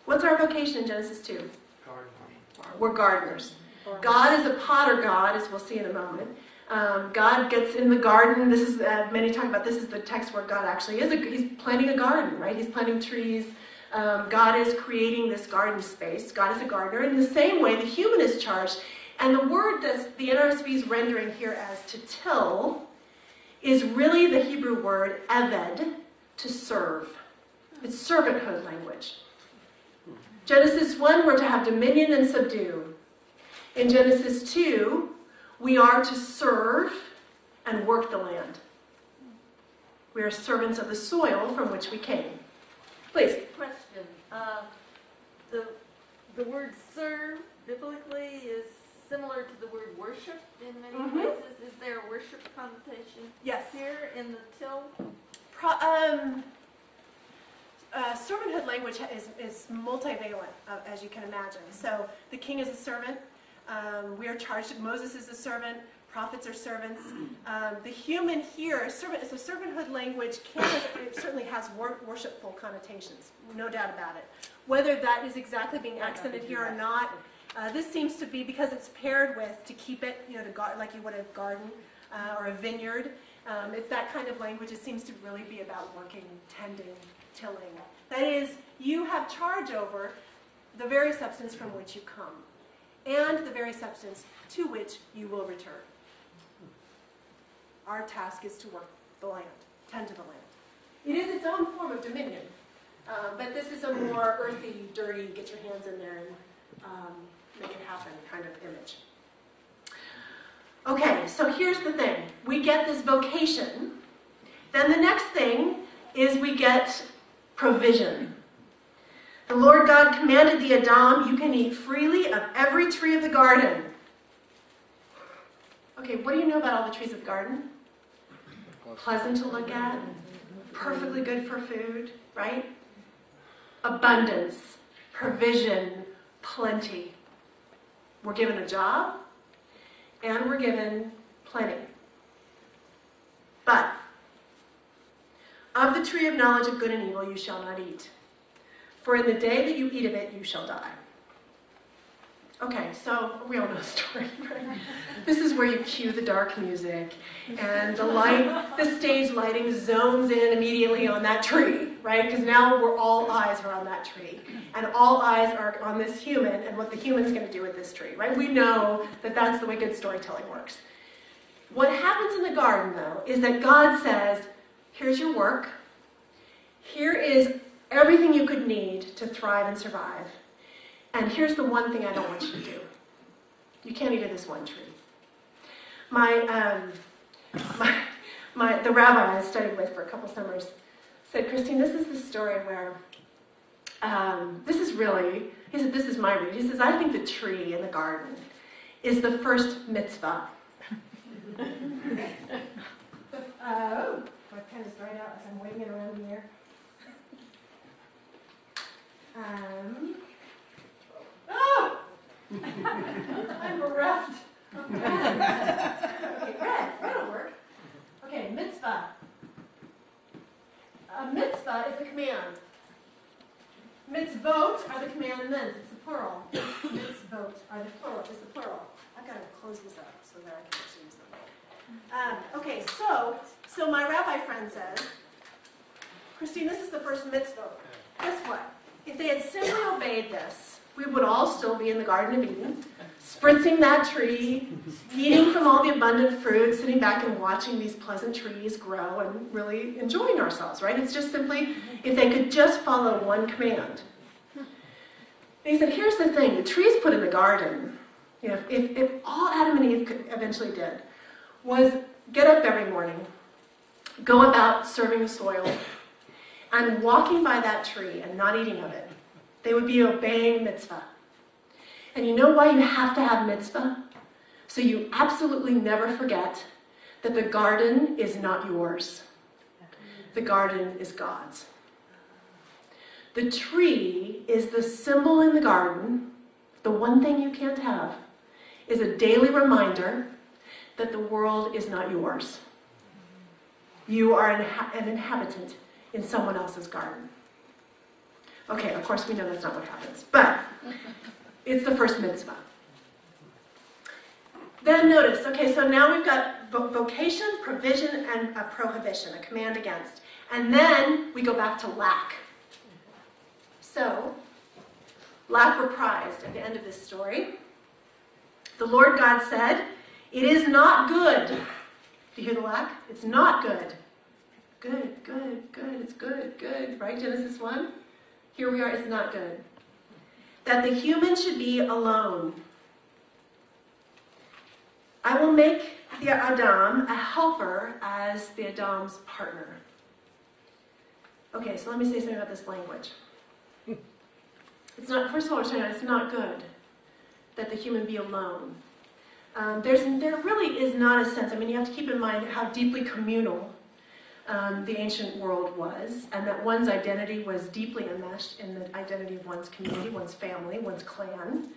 What's our vocation in Genesis 2? We're gardeners. God is a potter God, as we'll see in a moment. God gets in the garden. This is, many talk about this is the text where God actually is. He's planting a garden, right? He's planting trees. God is creating this garden space. God is a gardener. In the same way, the human is charged. And the word that the NRSV is rendering here as to till is really the Hebrew word eved, to serve. It's servanthood language. Genesis 1, we're to have dominion and subdue. In Genesis 2, we are to serve and work the land. We are servants of the soil from which we came. Please. Question. The word serve biblically is similar to the word worship in many places. Is there a worship connotation here in the till? Servanthood language is multivalent, as you can imagine. So the king is a servant. We are charged. Moses is a servant. Prophets are servants. The human here, servant. So servanthood language it certainly has worshipful connotations, no doubt about it. Whether that is exactly being accented here or not, this seems to be because it's paired with to keep it, to guard, like you would a garden or a vineyard. It's that kind of language. It seems to really be about working, tending, tilling. That is, you have charge over the very substance from which you come and the very substance to which you will return. Our task is to work the land, tend to the land. It is its own form of dominion, but this is a more earthy, dirty, get your hands in there and make it happen kind of image. Okay, so here's the thing. We get this vocation. Then the next thing is we get provision. The Lord God commanded the Adam, you can eat freely of every tree of the garden. Okay, what do you know about all the trees of the garden? Pleasant to look at, perfectly good for food, right? Abundance, provision, plenty. We're given a job, and we're given plenty. But of the tree of knowledge of good and evil you shall not eat, for in the day that you eat of it you shall die. Okay, so we all know the story, right? This is where you cue the dark music, and the stage lighting zones in immediately on that tree, right? Because now all eyes are on that tree, and all eyes are on this human and what the human's going to do with this tree, right? We know that that's the way good storytelling works. What happens in the garden, though, is that God says, here's your work. Here is everything you could need to thrive and survive. And here's the one thing I don't want you to do. You can't eat of this one tree. The rabbi I studied with for a couple summers said, Christine, this is the story where, he said, this is my read. He says, I think the tree in the garden is the first mitzvah. My pen is dried out as I'm waving it around in the air. I'm bereft. Okay, red will work. Okay, mitzvah. A mitzvah is a command. Mitzvot are the commandments. It's the plural. Mitzvot are the plural. It's the plural. I've got to close this up so that I can actually use them. Okay, so my rabbi friend says, Christine, this is the first mitzvah. Guess what? If they had simply obeyed this, we would all still be in the Garden of Eden, spritzing that tree, eating from all the abundant fruit, sitting back and watching these pleasant trees grow and really enjoying ourselves, right? It's just simply, if they could just follow one command. And he said, here's the thing, the trees put in the garden, if all Adam and Eve could eventually did, was get up every morning, go about serving the soil, and walking by that tree and not eating of it, they would be obeying mitzvah. And you know why you have to have mitzvah? So you absolutely never forget that the garden is not yours. The garden is God's. The tree is the symbol in the garden. The one thing you can't have is a daily reminder that the world is not yours. You are an inhabitant in someone else's garden. Okay, of course we know that's not what happens, but it's the first mitzvah. Then notice, okay, so now we've got vocation, provision, and a prohibition, a command against. And then we go back to lack. So, lack reprised at the end of this story. The Lord God said, it is not good. Do you hear the lack? It's not good. Good, it's good, right? Genesis 1? Here we are, it's not good. That the human should be alone. I will make the Adam a helper as the Adam's partner. Okay, so let me say something about this language. It's not, first of all, we're saying it's not good that the human be alone. There really is not a sense, you have to keep in mind how deeply communal the ancient world was, and that one's identity was deeply enmeshed in the identity of one's community, one's family, one's clan.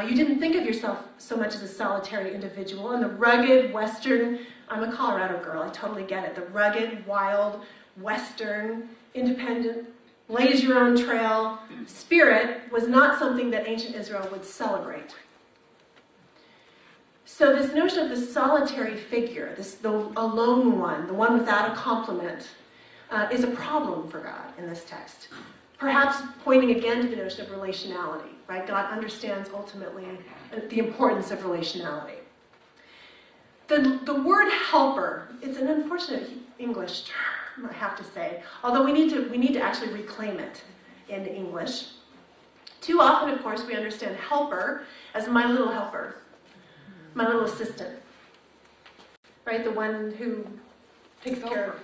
You didn't think of yourself so much as a solitary individual, and the rugged Western, I'm a Colorado girl, I totally get it, the rugged, wild, Western, independent, blaze your own trail spirit was not something that ancient Israel would celebrate. So this notion of the solitary figure, the alone one, the one without a complement, is a problem for God in this text. Perhaps pointing again to the notion of relationality, right? God understands ultimately the importance of relationality. The word helper, it's an unfortunate English term, I have to say, although we need to actually reclaim it in English. Too often, of course, we understand helper as my little helper, my little assistant, right? The one who takes care of.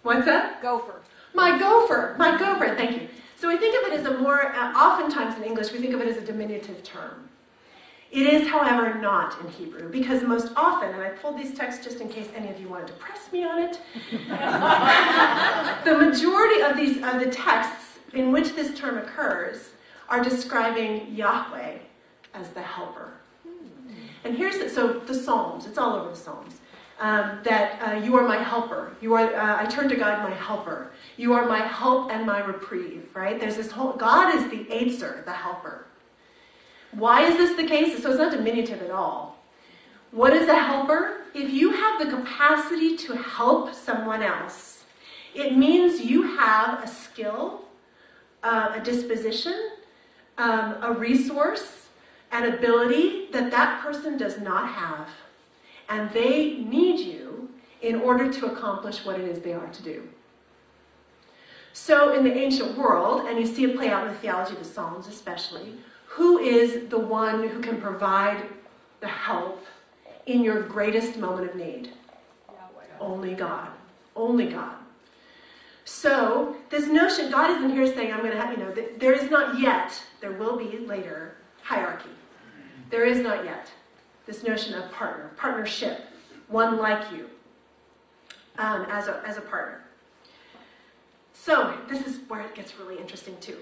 What's that? Gopher. My gopher, thank you. So we think of it as a more, oftentimes in English, we think of it as a diminutive term. It is, however, not in Hebrew, because most often, and I pulled these texts just in case any of you wanted to press me on it, the majority of the texts in which this term occurs are describing Yahweh as the helper. And here's the Psalms, it's all over the Psalms. That you are my helper. I turn to God, my helper. You are my help and my reprieve, right? There's this whole, God is the Eitzer, the helper. Why is this the case? So it's not diminutive at all. What is a helper? If you have the capacity to help someone else, it means you have a skill, a disposition, a resource, an ability that person does not have. And they need you in order to accomplish what it is they are to do. So in the ancient world, and you see it play out in the theology of the Psalms especially, who is the one who can provide the help in your greatest moment of need? Only God. Only God. So this notion, God isn't here saying, I'm going to have, there is not yet, there will be later, hierarchy. There is not yet this notion of partnership, one like you, as a partner. So this is where it gets really interesting too.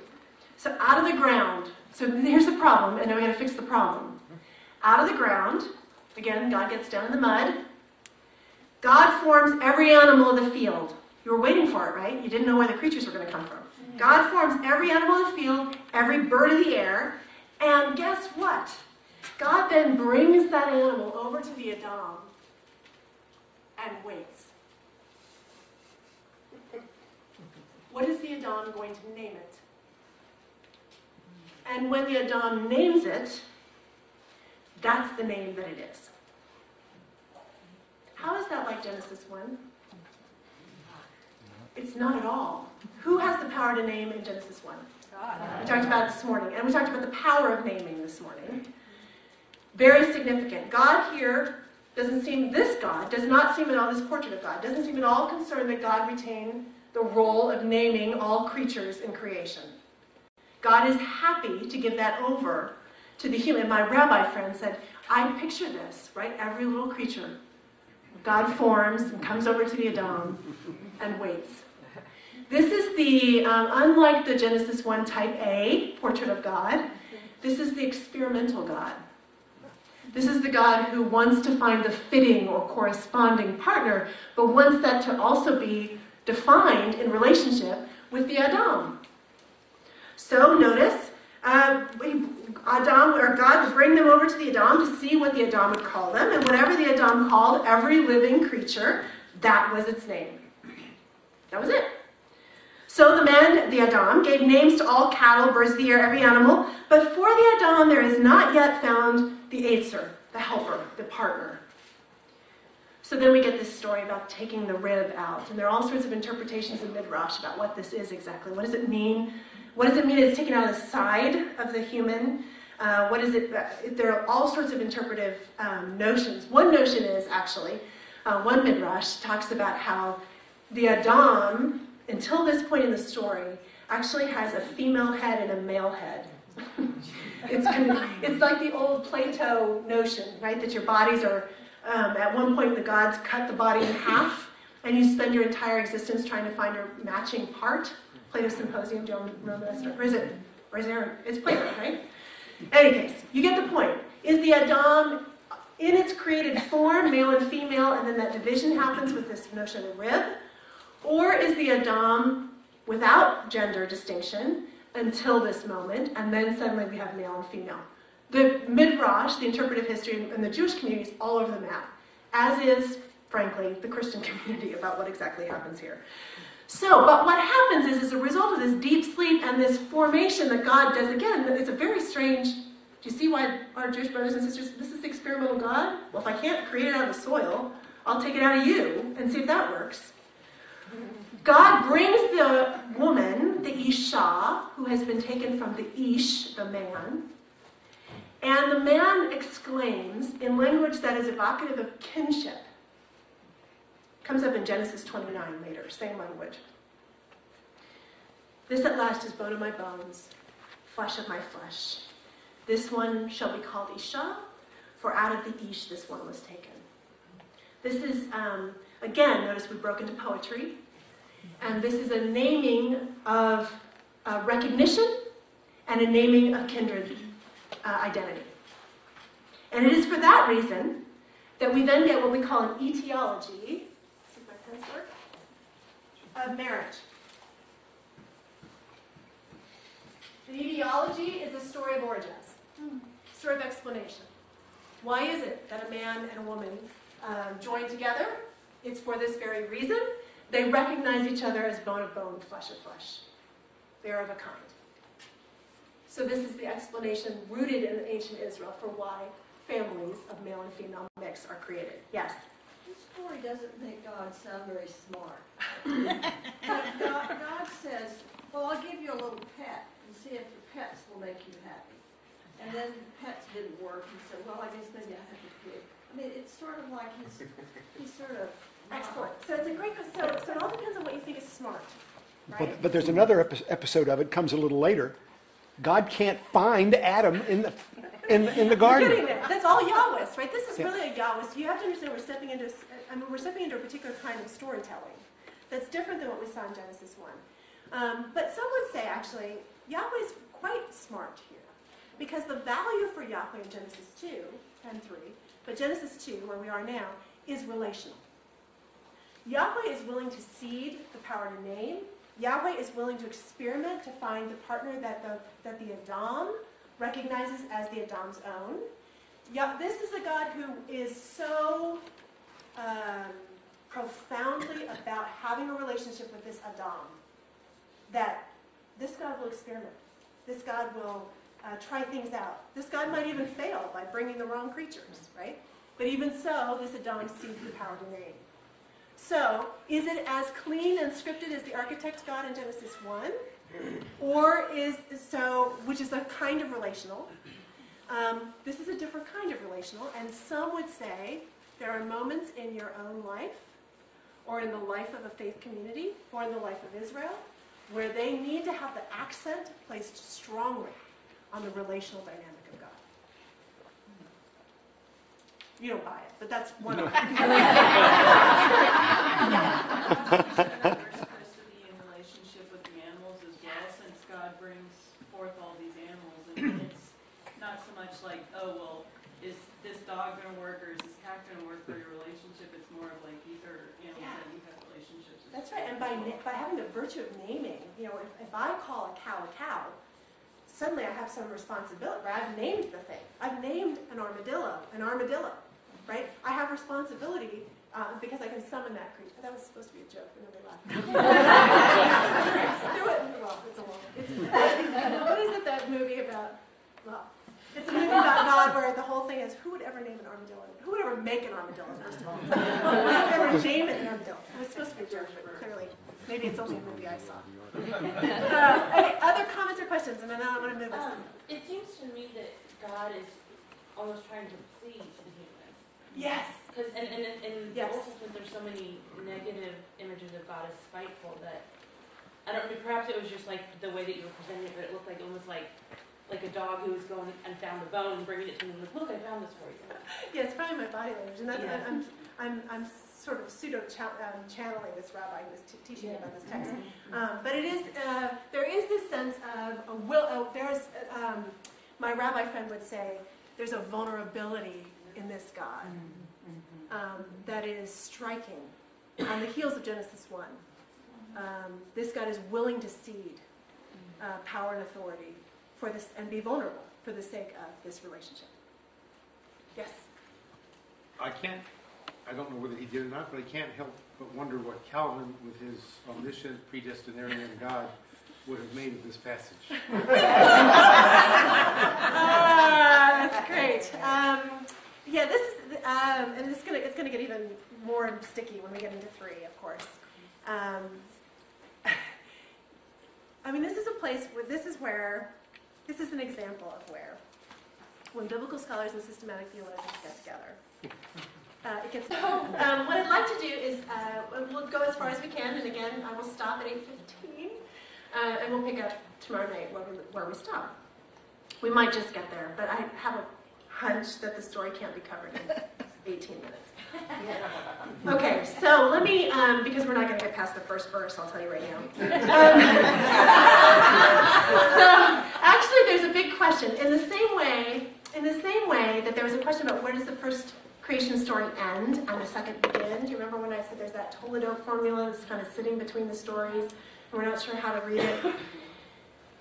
So out of the ground, so here's the problem, and now we got to fix the problem. Out of the ground, again, God gets down in the mud. God forms every animal of the field. You were waiting for it, right? You didn't know where the creatures were going to come from. God forms every animal of the field, every bird of the air, and guess what? God then brings that animal over to the Adam and waits. What is the Adam going to name it? And when the Adam names it, that's the name that it is. How is that like Genesis 1? It's not at all. Who has the power to name in Genesis 1? God. We talked about it this morning, and we talked about the power of naming this morning. Very significant. God here this God does not seem at all, this portrait of God, doesn't seem at all concerned that God retain the role of naming all creatures in creation. God is happy to give that over to the human. My rabbi friend said, I picture this, right? Every little creature. God forms and comes over to the Adam and waits. This is the, unlike the Genesis 1 type A portrait of God, this is the experimental God. This is the God who wants to find the fitting or corresponding partner, but wants that to also be defined in relationship with the Adam. So notice, God would bring them over to the Adam to see what the Adam would call them, and whatever the Adam called every living creature, that was its name. That was it. So the man, the Adam, gave names to all cattle, birds of the air, every animal, but for the Adam there is not yet found the Eitzer, the helper, the partner. So then we get this story about taking the rib out, and there are all sorts of interpretations in Midrash about what this is exactly. What does it mean? What does it mean it's taken out of the side of the human? What is it? There are all sorts of interpretive notions. One notion is actually, one Midrash talks about how the Adam, until this point in the story, actually has a female head and a male head. It's like the old Plato notion, right? That your bodies are, at one point the gods cut the body in half, and you spend your entire existence trying to find a matching part. Plato's Symposium, do you remember that story? Or is it, it's Plato, right? In any case, you get the point. Is the Adam in its created form, male and female, and then that division happens with this notion of rib? Or is the Adam without gender distinction until this moment, and then suddenly we have male and female? The Midrash, the interpretive history, and the Jewish community is all over the map, as is, frankly, the Christian community about what exactly happens here. So, but what happens is, as a result of this deep sleep and this formation that God does, again, it's a very strange, do you see why our Jewish brothers and sisters, this is the experimental God? Well, if I can't create it out of the soil, I'll take it out of you and see if that works. God brings the woman, the Isha, who has been taken from the Ish, the man, and the man exclaims in language that is evocative of kinship. Comes up in Genesis 29 later, same language. This at last is bone of my bones, flesh of my flesh. This one shall be called Isha, for out of the Ish this one was taken. This is, again, notice we broke into poetry, and this is a naming of recognition and a naming of kindred identity. And it is for that reason that we then get what we call an etiology, of marriage. The etiology is a story of origins, story of explanation. Why is it that a man and a woman join together? It's for this very reason. They recognize each other as bone of bone, flesh of flesh. They are of a kind. So this is the explanation rooted in ancient Israel for why families of male and female mix are created. Yes? This story doesn't make God sound very smart. God says, well, I'll give you a little pet and see if the pets will make you happy. And then pets didn't work. He said, well, I guess maybe I have a pig. I mean, it's sort of like he's sort of... Excellent. So it's a great question. So it all depends on what you think is smart. Right? But there's another episode of it, comes a little later. God can't find Adam in the garden. We're getting there. That's all Yahweh's, right? This is really a Yahweh. So you have to understand we're stepping into a particular kind of storytelling that's different than what we saw in Genesis 1. But some would say, actually, Yahweh's quite smart here. Because the value for Yahweh in Genesis 2 and 3, but Genesis 2, where we are now, is relational. Yahweh is willing to cede the power to name. Yahweh is willing to experiment to find the partner that the Adam recognizes as the Adam's own. This is a God who is so profoundly about having a relationship with this Adam that this God will experiment. This God will try things out. This God might even fail by bringing the wrong creatures, right? But even so, this Adam cedes the power to name. So, is it as clean and scripted as the architect God in Genesis 1? Or which is a kind of relational. This is a different kind of relational, and some would say there are moments in your own life, or in the life of a faith community, or in the life of Israel, where they need to have the accent placed strongly on the relational dynamic of God. You don't buy it, but that's one of them. Reciprocity in relationship with the animals as well, since God brings forth all these animals, and it's not so much like, oh, well, is this dog going to work or is this cat going to work for your relationship? It's more of like these are animals that you have relationships with. That's right, and by having the virtue of naming, if I call a cow, suddenly I have some responsibility, right? I've named the thing. I've named an armadillo, right? I have responsibility because I can summon that creature. That was supposed to be a joke, and nobody laughed. Well, it's a long. What is it, that movie about? Well, it's a movie about God where the whole thing is, who would ever name an armadillo? Who would ever make an armadillo, first of all? Who would ever name an armadillo? It was supposed to be a joke, but clearly, maybe it's only a movie I saw. Okay, other comments or questions? And then I want to move this. It seems to me that God is almost trying to please the human. Yes. Because in Yes. the Old Testament, there's so many negative images of God as spiteful that I don't know. Perhaps it was just like the way that you were presenting it, but it looked like almost like a dog who was going and found a bone and bringing it to me and like, look, I found this for you. Yeah, it's probably my body language, and that's Yeah. I'm sort of channeling this rabbi who was teaching about this text. But it is there is this sense of a will. My rabbi friend would say there's a vulnerability in this God that is striking on the heels of Genesis 1. This God is willing to cede power and authority for this and be vulnerable for the sake of this relationship. Yes? I don't know whether he did or not, but I can't help but wonder what Calvin, with his omniscient, predestinarian God, would have made of this passage. That's great. Yeah, this is, and it's gonna get even more sticky when we get into 3, of course. I mean, this is a place where this is an example of where, when biblical scholars and systematic theologians get together, it gets. What I'd like to do is we'll go as far as we can, and again, I will stop at 8:15, and we'll pick up tomorrow night where we stop. We might just get there, but I have a hunch that the story can't be covered in 18 minutes. Okay, so let me, because we're not going to get past the first verse, I'll tell you right now. So actually, there's a big question. In the same way that there was a question about where does the first creation story end and the second begin. Do you remember when I said there's that Toledo formula that's kind of sitting between the stories, and we're not sure how to read it?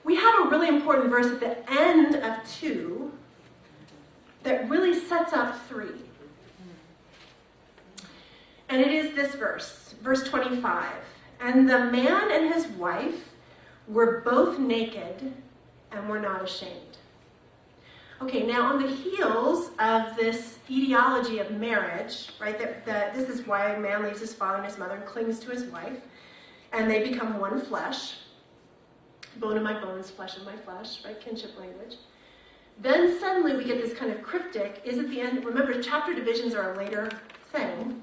We have a really important verse at the end of 2 that really sets up 3. And it is this verse 25. And the man and his wife were both naked and were not ashamed. Okay, now on the heels of this etiology of marriage, right, that this is why a man leaves his father and his mother and clings to his wife, and they become one flesh, bone of my bones, flesh of my flesh, right, kinship language. Then suddenly we get this kind of cryptic, is at the end, remember chapter divisions are a later thing.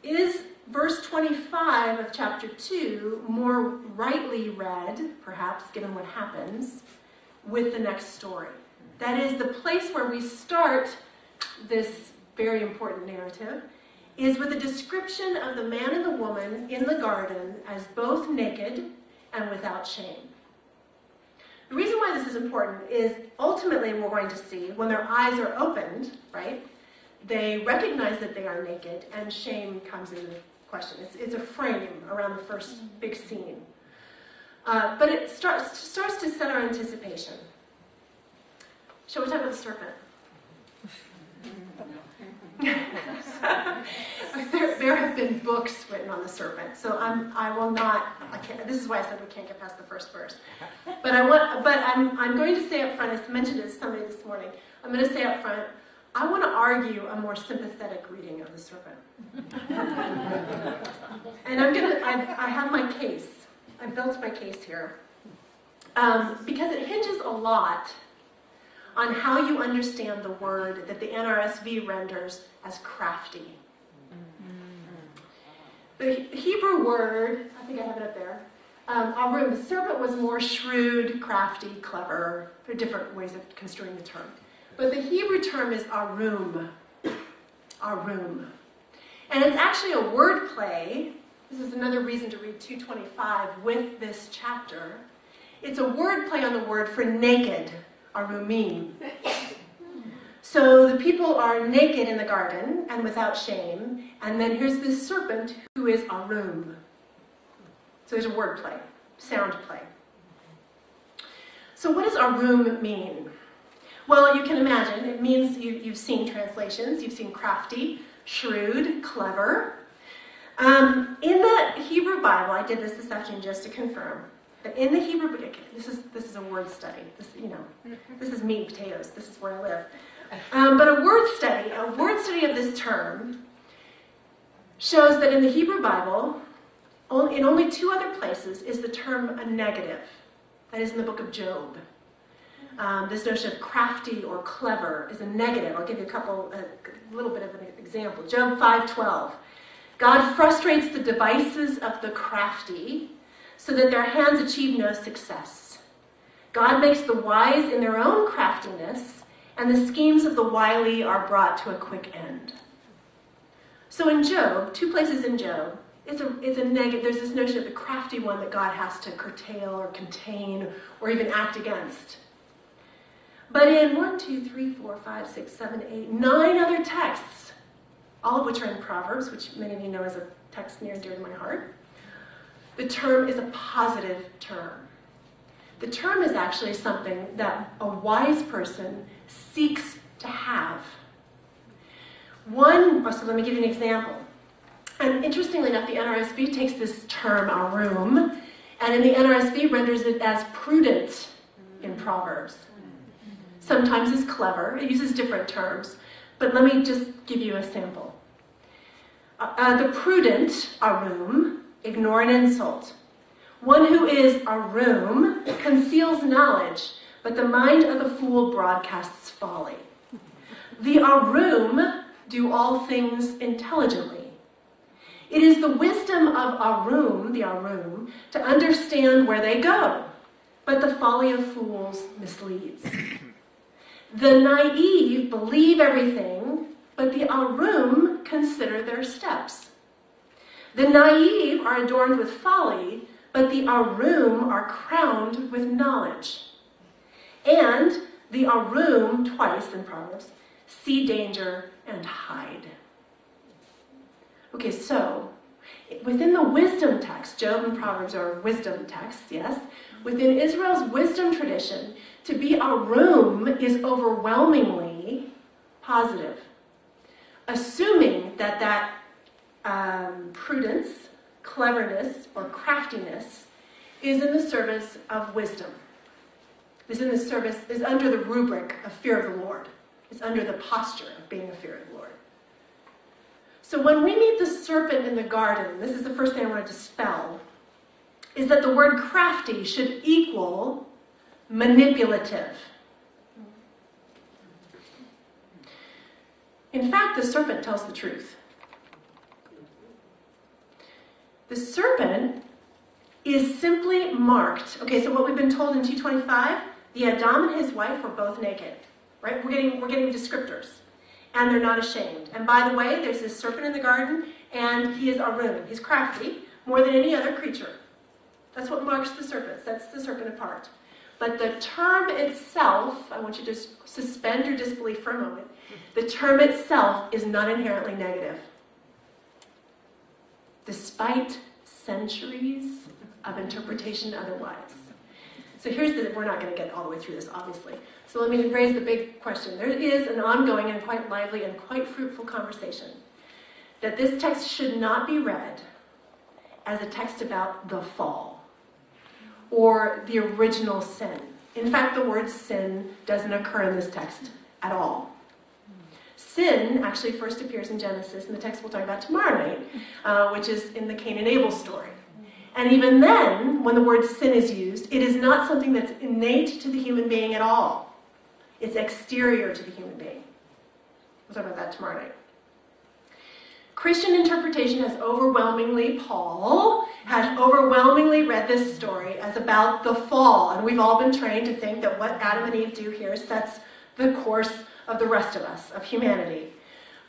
Is verse 25 of chapter 2 more rightly read, perhaps, given what happens, with the next story? That is, the place where we start this very important narrative is with a description of the man and the woman in the garden as both naked and without shame. The reason why this is important is ultimately we're going to see when their eyes are opened, right, they recognize that they are naked and shame comes into question. It's a frame around the first big scene. But it starts to set our anticipation. Shall we talk about the serpent? There have been books written on the serpent, so this is why I said we can't get past the first verse. But I'm going to say up front, I mentioned it to somebody this morning, I'm going to say up front, I want to argue a more sympathetic reading of the serpent. And I have my case. I built my case here. Because it hinges a lot on how you understand the word that the NRSV renders as crafty. The Hebrew word, I think I have it up there, arum, the serpent was more shrewd, crafty, clever. There are different ways of construing the term. But the Hebrew term is arum. Arum. And it's actually a word play. This is another reason to read 225 with this chapter. It's a word play on the word for naked, arumim. So the people are naked in the garden and without shame, and then here's this serpent who is arum. So there's a word play, sound play. So what does arum mean? Well, you can imagine, it means you've seen translations, you've seen crafty, shrewd, clever. In the Hebrew Bible, I did this afternoon just to confirm, but in the Hebrew, this is a word study. This is meat and potatoes. This is where I live. But a word study of this term shows that in the Hebrew Bible, in only 2 other places is the term a negative. That is in the book of Job. This notion of crafty or clever is a negative. I'll give you a little bit of an example. Job 5:12. God frustrates the devices of the crafty so that their hands achieve no success. God makes the wise in their own craftiness, and the schemes of the wily are brought to a quick end. So in Job, 2 places in Job, it's a negative. There's this notion of the crafty one that God has to curtail or contain or even act against. But in 1, 2, 3, 4, 5, 6, 7, 8, 9 other texts, all of which are in Proverbs, which many of you know is a text near and dear to my heart, the term is a positive term. The term is actually something that a wise person seeks to have. So let me give you an example. And interestingly enough, the NRSV takes this term, arum, and in the NRSV renders it as prudent in Proverbs. Sometimes is clever. It uses different terms. But let me just give you a sample. The prudent, arum, ignore an insult. One who is arum conceals knowledge, but the mind of the fool broadcasts folly. The arum do all things intelligently. It is the wisdom of arum, the arum, to understand where they go, but the folly of fools misleads. The naive believe everything, but the arum consider their steps. The naive are adorned with folly, but the arum are crowned with knowledge. And the arum, twice in Proverbs, see danger and hide. Okay, so within the wisdom text, Job and Proverbs are wisdom texts, yes? Within Israel's wisdom tradition, to be arum is overwhelmingly positive, assuming that prudence, cleverness, or craftiness is in the service of wisdom. Is under the rubric of fear of the Lord. It's under the posture of being a fear of the Lord. So when we meet the serpent in the garden, this is the first thing I want to dispel, is that the word crafty should equal manipulative. In fact, the serpent tells the truth. The serpent is simply marked. Okay, so what we've been told in 225, the Adam and his wife were both naked. Right? We're getting descriptors. And they're not ashamed. And by the way, there's this serpent in the garden, and he is arum. He's crafty more than any other creature. That's what marks the serpent. Sets the serpent apart. But the term itself, I want you to suspend your disbelief for a moment. The term itself is not inherently negative. Despite centuries of interpretation otherwise. So we're not going to get all the way through this, obviously. So let me raise the big question. There is an ongoing and quite lively and quite fruitful conversation that this text should not be read as a text about the fall or the original sin. In fact, the word sin doesn't occur in this text at all. Sin actually first appears in Genesis, in the text we'll talk about tomorrow night, which is in the Cain and Abel story. And even then, when the word sin is used, it is not something that's innate to the human being at all. It's exterior to the human being. We'll talk about that tomorrow night. Christian interpretation has Paul has overwhelmingly read this story as about the fall. And we've all been trained to think that what Adam and Eve do here sets the course of the rest of us, of humanity.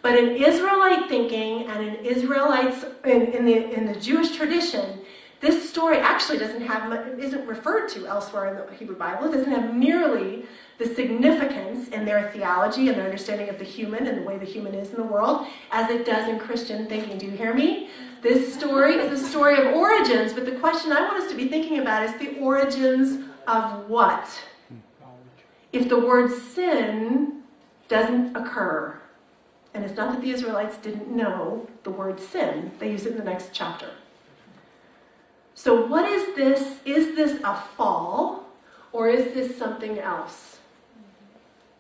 But in Israelite thinking and in Israelites, in the Jewish tradition, this story actually isn't referred to elsewhere in the Hebrew Bible. It doesn't have nearly the significance in their theology and their understanding of the human and the way the human is in the world as it does in Christian thinking. Do you hear me? This story is a story of origins, but the question I want us to be thinking about is the origins of what? If the word sin doesn't occur, and it's not that the Israelites didn't know the word sin, they use it in the next chapter. So what is this? Is this a fall, or is this something else?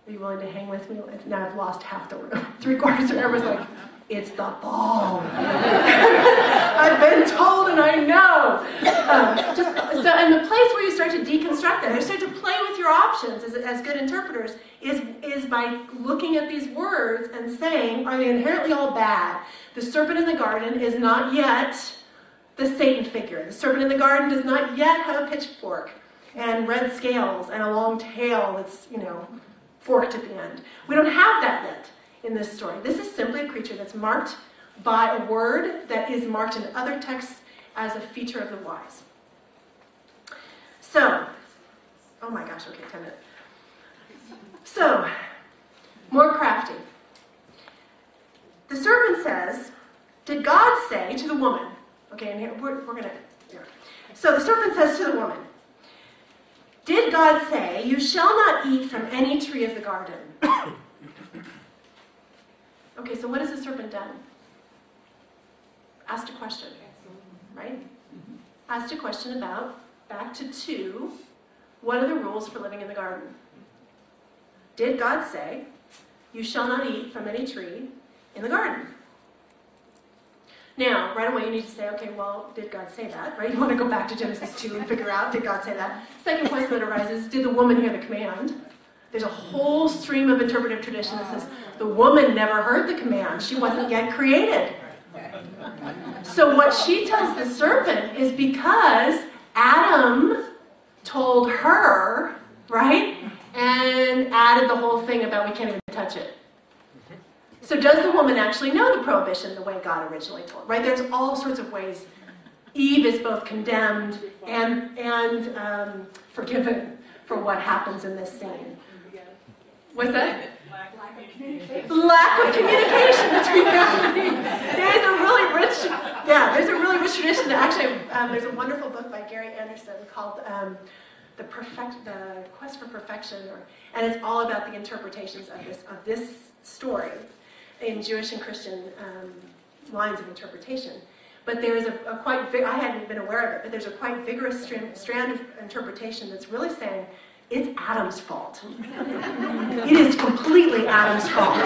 Are you willing to hang with me? Now I've lost half the room. 3/4 of everyone's like, it's the fall. I've been told and I know. And the place where you start to deconstruct that, you start to play with your options as good interpreters, is by looking at these words and saying, are they inherently all bad? The serpent in the garden is not yet the Satan figure. The serpent in the garden does not yet have a pitchfork and red scales and a long tail that's, forked at the end. We don't have that yet in this story. This is simply a creature that's marked by a word that is marked in other texts as a feature of the wise. So, oh my gosh, okay, 10 minutes. So, more crafty. The serpent says, did God say to the woman, okay, and here, we're going to, so the serpent says to the woman, Did God say, "You shall not eat from any tree of the garden"? Okay, so what has the serpent done? Asked a question, right? Asked a question about, back to 2, what are the rules for living in the garden? Did God say, "You shall not eat from any tree in the garden"? Now, right away you need to say, okay, well, did God say that, right? You want to go back to Genesis 2 and figure out, did God say that? Second question that arises, did the woman hear the command? There's a whole stream of interpretive tradition that says the woman never heard the command. She wasn't yet created. So what she tells the serpent is because Adam told her, right, and added the whole thing about we can't even touch it. So does the woman actually know the prohibition the way God originally told, right? There's all sorts of ways Eve is both condemned and forgiven for what happens in this scene. What's that? Lack of communication. Lack of communication between God and Eve. There's a really rich tradition. Actually, there's a wonderful book by Gary Anderson called The Quest for Perfection, and it's all about the interpretations of this story in Jewish and Christian lines of interpretation. But there's a quite I hadn't been aware of it, but there's a quite vigorous strand of interpretation that's really saying it's Adam's fault. It is completely Adam's fault.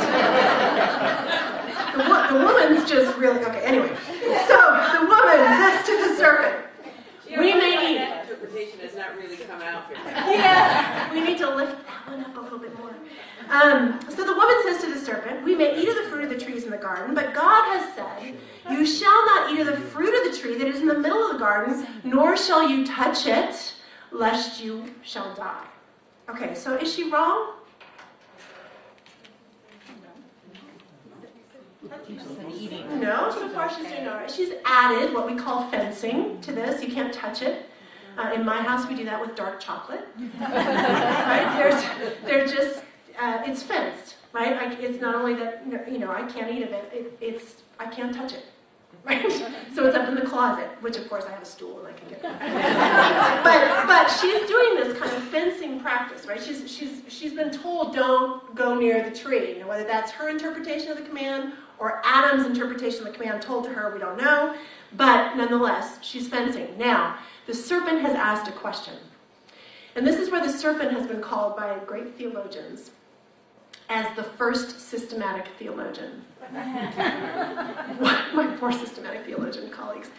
The woman's just really okay. Anyway, so the woman says to the serpent, "We may eat." That interpretation has not really come out very well. Yes, we need to lift that one up a little bit more. So the woman says to the serpent, "We may eat of the fruit of the trees in the garden, but God has said, 'You shall not eat of the fruit of the tree that is in the middle of the garden, nor shall you touch it, lest you shall die.'" Okay, so is she wrong? No, so far she's doing all right. She's added what we call fencing to this. You can't touch it. In my house, we do that with dark chocolate. Right? It's fenced, right? It's not only that, I can't eat of it, I can't touch it. Right? So it's up in the closet, which of course I have a stool and I can get it. But she's doing this kind of fencing practice, right? She's been told don't go near the tree. Whether that's her interpretation of the command or Adam's interpretation of the command told to her, we don't know. But nonetheless, she's fencing. Now, the serpent has asked a question. And this is where the serpent has been called by great theologians as the first systematic theologian. My poor systematic theologian colleagues.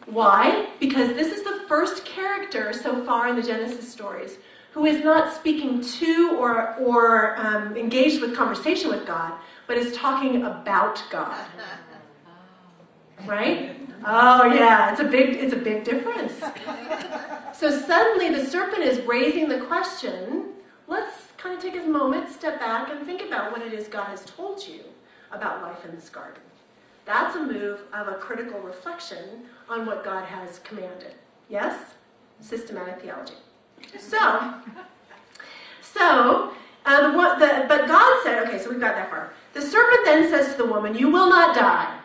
Why? Because this is the first character so far in the Genesis stories who is not speaking to or engaged with conversation with God, but is talking about God. Right? Oh yeah, it's a big difference. So suddenly the serpent is raising the question, let's kind of take a moment, step back, and think about what it is God has told you about life in this garden. That's a move of a critical reflection on what God has commanded. Yes? Systematic theology. But God said, okay, so we've got that far. The serpent then says to the woman, "You will not die.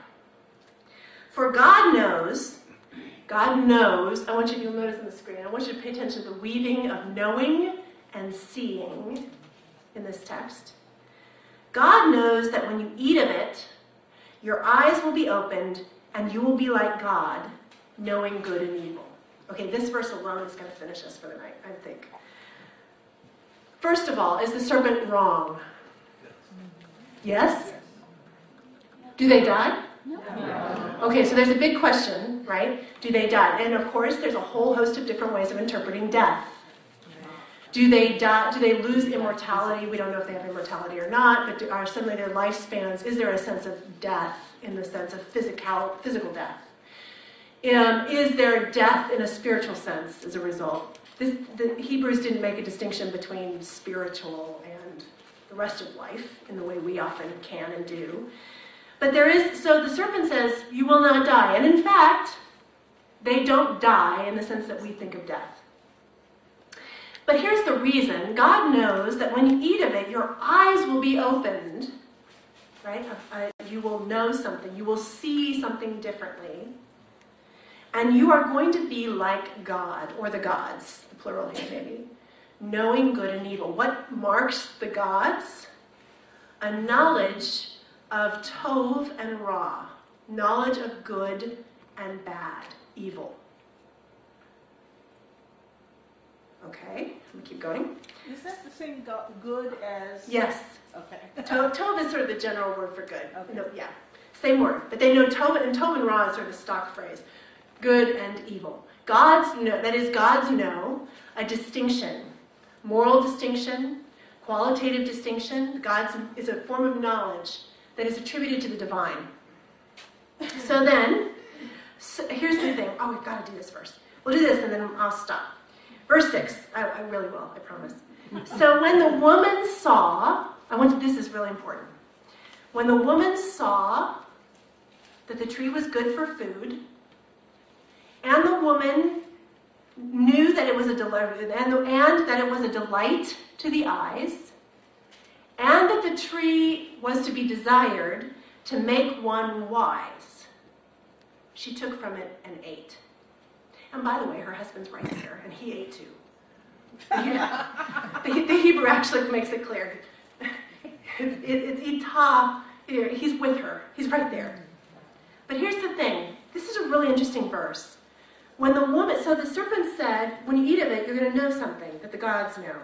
For God knows, I want you to notice on the screen, I want you to pay attention to the weaving of knowing and seeing in this text. God knows that when you eat of it, your eyes will be opened and you will be like God, knowing good and evil." Okay, this verse alone is going to finish us for the night, I think. First of all, is the serpent wrong? Yes? Do they die? No. Okay, so there's a big question, right? Do they die? And of course, there's a whole host of different ways of interpreting death. Do they die? Do they lose immortality? We don't know if they have immortality or not, but are suddenly their lifespans, is there a sense of death in the sense of physical death? Is there death in a spiritual sense as a result? The Hebrews didn't make a distinction between spiritual and the rest of life in the way we often can and do. But so the serpent says, "You will not die." And in fact, they don't die in the sense that we think of death. But here's the reason. God knows that when you eat of it, your eyes will be opened, right? You will know something. You will see something differently. And you are going to be like God, or the gods, the plural here maybe, knowing good and evil. What marks the gods? A knowledge of tov and ra, knowledge of good and bad, evil. Okay, let me keep going. Is that the same good as? Yes. Okay. Tov is sort of the general word for good. Okay. No, yeah, same word. But they know tov and ra is sort of a stock phrase. Good and evil. Gods know, that is, gods know a distinction, moral distinction, qualitative distinction. Gods is a form of knowledge that is attributed to the divine. So here's the thing. Oh, we've got to do this first. We'll do this and then I'll stop. Verse 6. I really will, I promise. So when the woman saw, this is really important. When the woman saw that the tree was good for food, and the woman knew that it was a delight, and that it was a delight to the eyes, and that the tree was to be desired to make one wise, she took from it and ate. And by the way, her husband's right there, and he ate too. The Hebrew actually makes it clear. It's itah. He's with her. He's right there. But here's the thing. This is a really interesting verse. When the woman, so the serpent said, when you eat of it, you're going to know something that the gods know.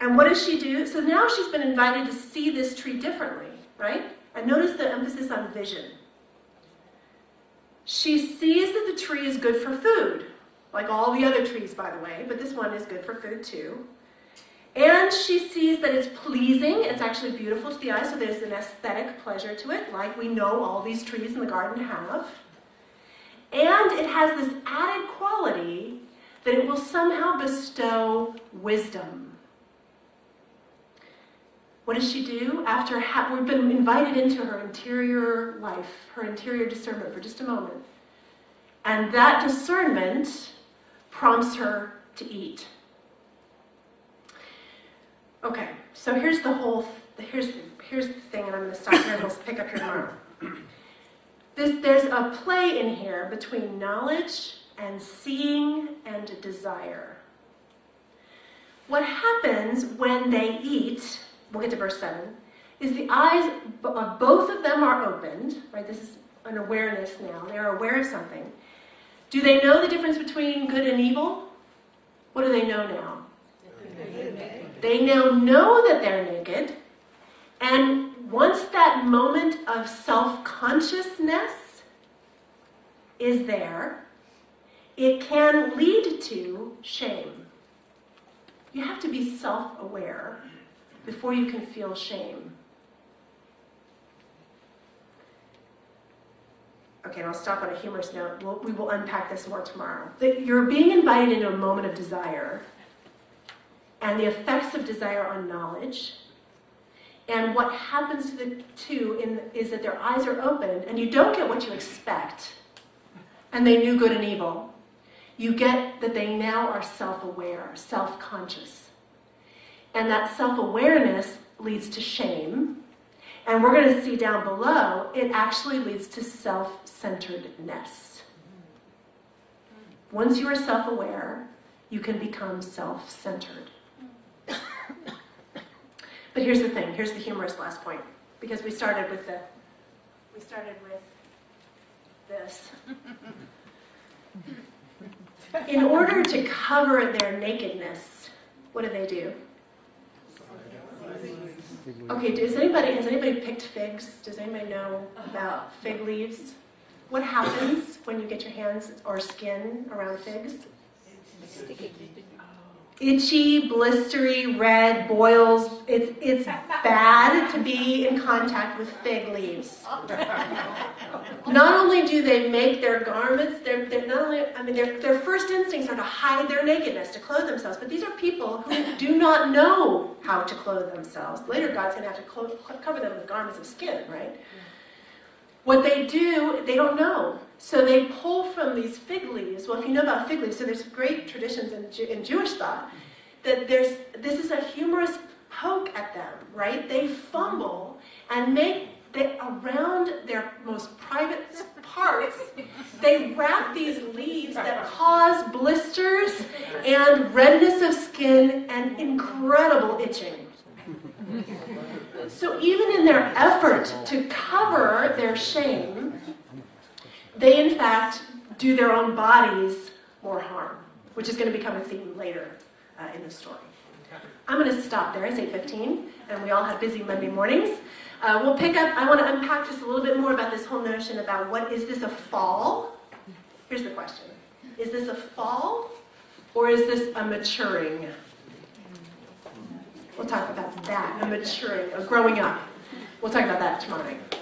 And what does she do? So now she's been invited to see this tree differently, right? And notice the emphasis on vision. She sees that the tree is good for food, like all the other trees, by the way, but this one is good for food too. And she sees that it's pleasing, it's actually beautiful to the eye, so there's an aesthetic pleasure to it, like we know all these trees in the garden have. And it has this added quality that it will somehow bestow wisdom. What does she do? After we've been invited into her interior life, her interior discernment for just a moment. And that discernment prompts her to eat. Okay, so here's the thing, and I'm going to stop here and we'll pick up here tomorrow. There's a play in here between knowledge and seeing and desire. What happens when they eat, we'll get to verse 7, is the eyes of both of them are opened, right? This is an awareness now. They're aware of something. Do they know the difference between good and evil? What do they know now? They now know that they're naked, and once that moment of self-consciousness is there, it can lead to shame. You have to be self-aware before you can feel shame. Okay, and I'll stop on a humorous note. We will unpack this more tomorrow. That you're being invited into a moment of desire, and the effects of desire on knowledge. And what happens to the two is that their eyes are opened, and you don't get what you expect. And they knew good and evil. You get that they now are self-aware, self-conscious. And that self-awareness leads to shame. And we're going to see down below, it actually leads to self-centeredness. Once you are self-aware, you can become self-centered. But here's the thing, here's the humorous last point, because we started with this. In order to cover their nakedness, what do? Okay, has anybody picked figs? Does anybody know about fig leaves? What happens when you get your hands or skin around figs? Itchy, blistery, red, boils. It's bad to be in contact with fig leaves. Not only do they make their garments, their first instincts are to hide their nakedness, to clothe themselves. But these are people who do not know how to clothe themselves. Later, God's going to have to cover them with garments of skin, right? What they do, they don't know. So they pull from these fig leaves. Well, if you know about fig leaves, so there's great traditions in Jewish thought that this is a humorous poke at them, right? They fumble and make around their most private parts, they wrap these leaves that cause blisters and redness of skin and incredible itching. So even in their effort to cover their shame, they in fact do their own bodies more harm, which is going to become a theme later in the story. I'm going to stop there. It's 8:15, and we all have busy Monday mornings. We'll pick up. I want to unpack just a little bit more about this whole notion about is this a fall? Here's the question. Is this a fall, or is this a maturing? We'll talk about that, a maturing, a growing up. We'll talk about that tomorrow night.